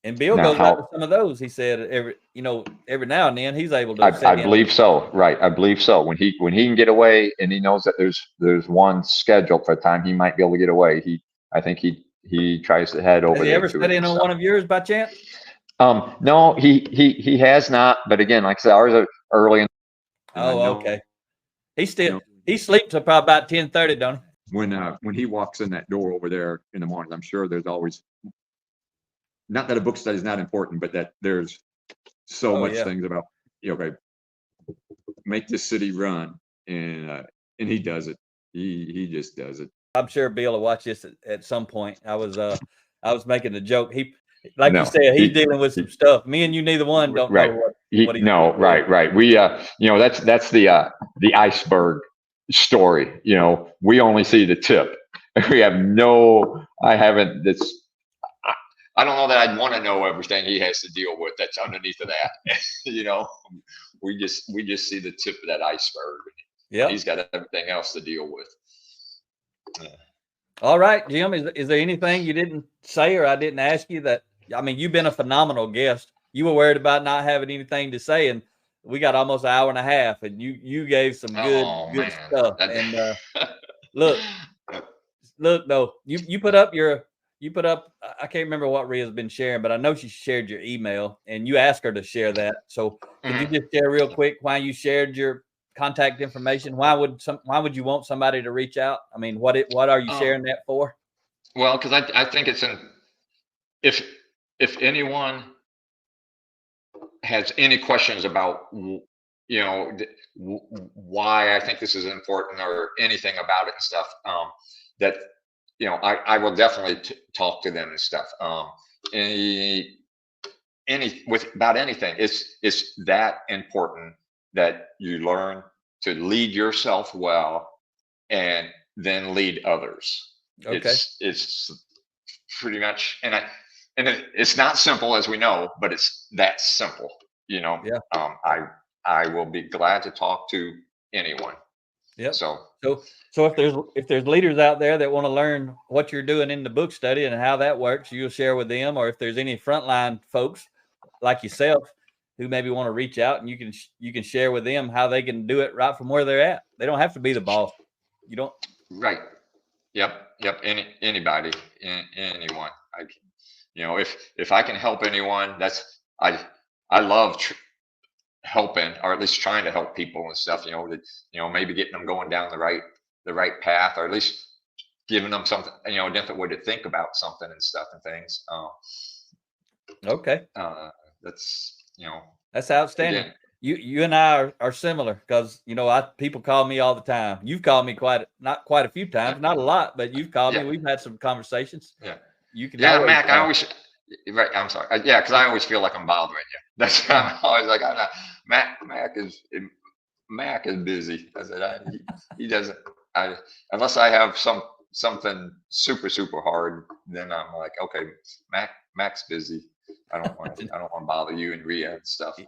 S2: And Bill goes out to some of those. He said every now and then he's able to.
S3: I believe so. Right. I believe so. When he can get away, and he knows that there's one scheduled for a time he might be able to get away. I think he tries to head over.
S2: Has he ever studied in on one of yours by chance?
S3: No, he has not. But again, like I said, ours are early.
S2: Okay. He sleeps till probably about 10:30, don't he?
S4: When he walks in that door over there in the morning, I'm sure there's always, not that a book study is not important, but that there's so much things about, okay, make this city run, and he does it. He just does it.
S2: I'm sure Bill will watch this at some point. I was making a joke. You said, he's dealing with some stuff. Me and you, neither one don't know what he's doing.
S3: Right. We that's the iceberg story. We only see the tip. We have I don't know that I'd want to know everything he has to deal with that's underneath of that. We just see the tip of that iceberg. Yeah, he's got everything else to deal with.
S2: All right, Jim, is there anything you didn't say or I didn't ask you that? I mean, you've been a phenomenal guest. You were worried about not having anything to say, and we got almost an hour and a half, and you gave some good stuff. And look, though, you put up, I can't remember what Rhea's been sharing, but I know she shared your email, and you asked her to share that. So could you just share real quick why you shared your contact information? Why would you want somebody to reach out? I mean, what are you sharing that for?
S3: Well, because I think it's if anyone has any questions about why I think this is important or anything about it and stuff, that I will definitely talk to them and stuff. About anything, it's that important that you learn to lead yourself well and then lead others. Okay. It's pretty much, and it's not simple, as we know, but it's that simple. Yeah. I will be glad to talk to anyone.
S2: Yep. So if there's leaders out there that want to learn what you're doing in the book study and how that works, you'll share with them. Or if there's any frontline folks like yourself who maybe want to reach out, and you can share with them how they can do it right from where they're at. They don't have to be the boss. You don't.
S3: Right. Yep. Anybody, anyone. If I can help anyone, I love helping, or at least trying to help people and stuff. Maybe getting them going down the right path, or at least giving them something, a different way to think about something and stuff and things.
S2: Okay.
S3: That's
S2: outstanding. Again, you and I are similar, because people call me all the time. You've called me not quite a few times, not a lot, but you've called me. We've had some conversations. Yeah. You can. Yeah, Mac. I always.
S3: Right. I'm sorry. Yeah, because I always feel like I'm bothering you. That's why I'm always like, I'm not. Mac is busy. I said he doesn't. Unless I have something super hard, then I'm like, okay, Mac's busy. I don't want to bother you and Rhea and stuff.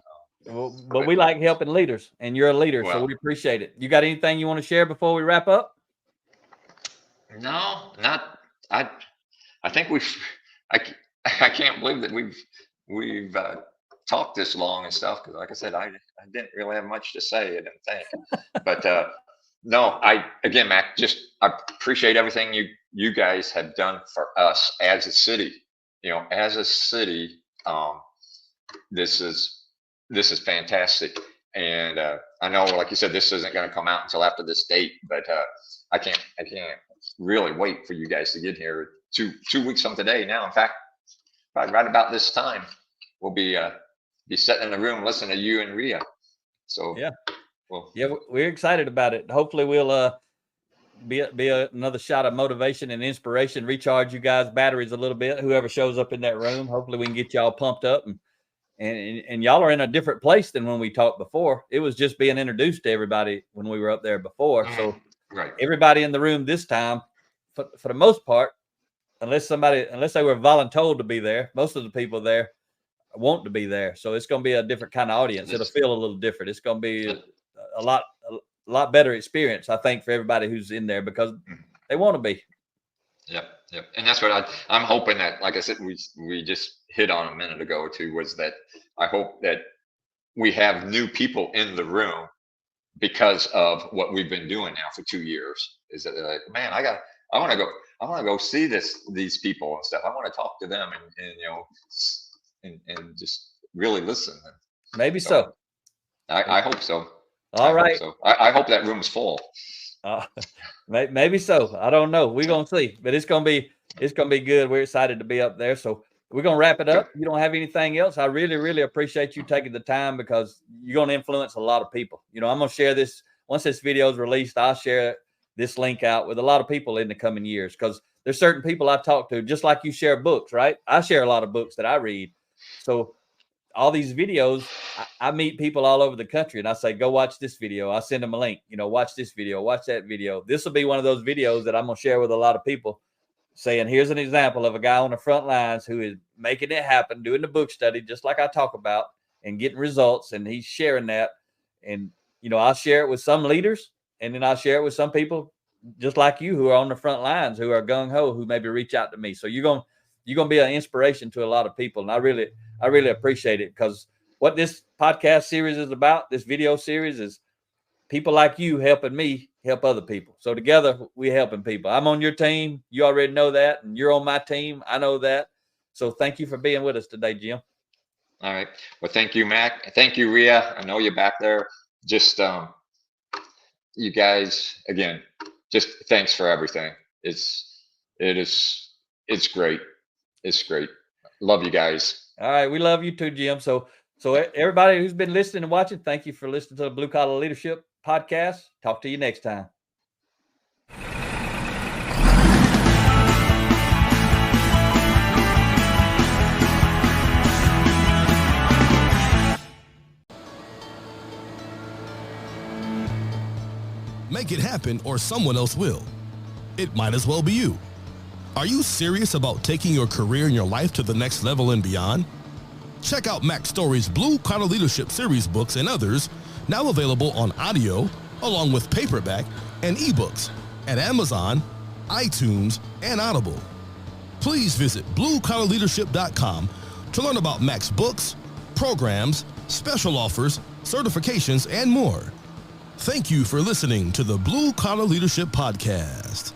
S2: Well, but we like helping leaders, and you're a leader, so we appreciate it. You got anything you want to share before we wrap up?
S3: No, not. I think I can't believe that we've talked this long and stuff, because like I said, I didn't really have much to say, I didn't think. But no, again, Mac, I appreciate everything you guys have done for us as a city. As a city, this is fantastic. And I know, like you said, this isn't going to come out until after this date, but I can't really wait for you guys to get here. 2 weeks from today now. In fact, probably right about this time, we'll be sitting in the room listening to you and Rhea. So
S2: yeah, we're excited about it. Hopefully we'll be another shot of motivation and inspiration, recharge you guys' batteries a little bit. Whoever shows up in that room, hopefully we can get y'all pumped up, and y'all are in a different place than when we talked before. It was just being introduced to everybody when we were up there before. So
S3: right.
S2: Everybody in the room this time, for the most part, unless they were voluntold to be there, most of the people there want to be there. So it's going to be a different kind of audience. It'll feel a little different. It's going to be a lot better experience, I think, for everybody who's in there, because they want to be.
S3: Yep. And that's what I'm hoping that, like I said, we just hit on a minute ago too, was that I hope that we have new people in the room because of what we've been doing now for 2 years. Is that they're like, man, I want to go see these people and stuff. I want to talk to them and just really listen.
S2: Maybe so.
S3: I hope so.
S2: All right.
S3: So I hope that room's full.
S2: Maybe so. I don't know. We're gonna see, but it's gonna be good. We're excited to be up there. So we're gonna wrap it up. You don't have anything else? I really, really appreciate you taking the time, because you're gonna influence a lot of people. I'm gonna share this once this video is released. I'll share this link out with a lot of people in the coming years, because there's certain people I talk to, just like you share books, right? I share a lot of books that I read. So all these videos, I meet people all over the country, and I say, go watch this video. I send them a link, watch this video, watch that video. This will be one of those videos that I'm going to share with a lot of people, saying, here's an example of a guy on the front lines who is making it happen, doing the book study, just like I talk about, and getting results. And he's sharing that. And, I'll share it with some leaders, and then I'll share it with some people just like you, who are on the front lines, who are gung ho, who maybe reach out to me. So you're going to be an inspiration to a lot of people. And I really appreciate it, because what this podcast series is about, this video series, is people like you helping me help other people. So together we're helping people. I'm on your team. You already know that. And you're on my team. I know that. So thank you for being with us today, Jim.
S3: All right. Well, thank you, Mac. Thank you, Rhea. I know you're back there. Just, you guys, again, just thanks for everything. It's great. It's great. Love you guys.
S2: All right. We love you too, Jim. So everybody who's been listening and watching, thank you for listening to the Blue Collar Leadership Podcast. Talk to you next time.
S1: Make it happen, or someone else will. It might as well be you. Are you serious about taking your career and your life to the next level and beyond? Check out Mac Story's Blue Collar Leadership Series books and others, now available on audio, along with paperback and ebooks at Amazon, iTunes, and Audible. Please visit bluecollarleadership.com to learn about Mac's books, programs, special offers, certifications, and more. Thank you for listening to the Blue Collar Leadership Podcast.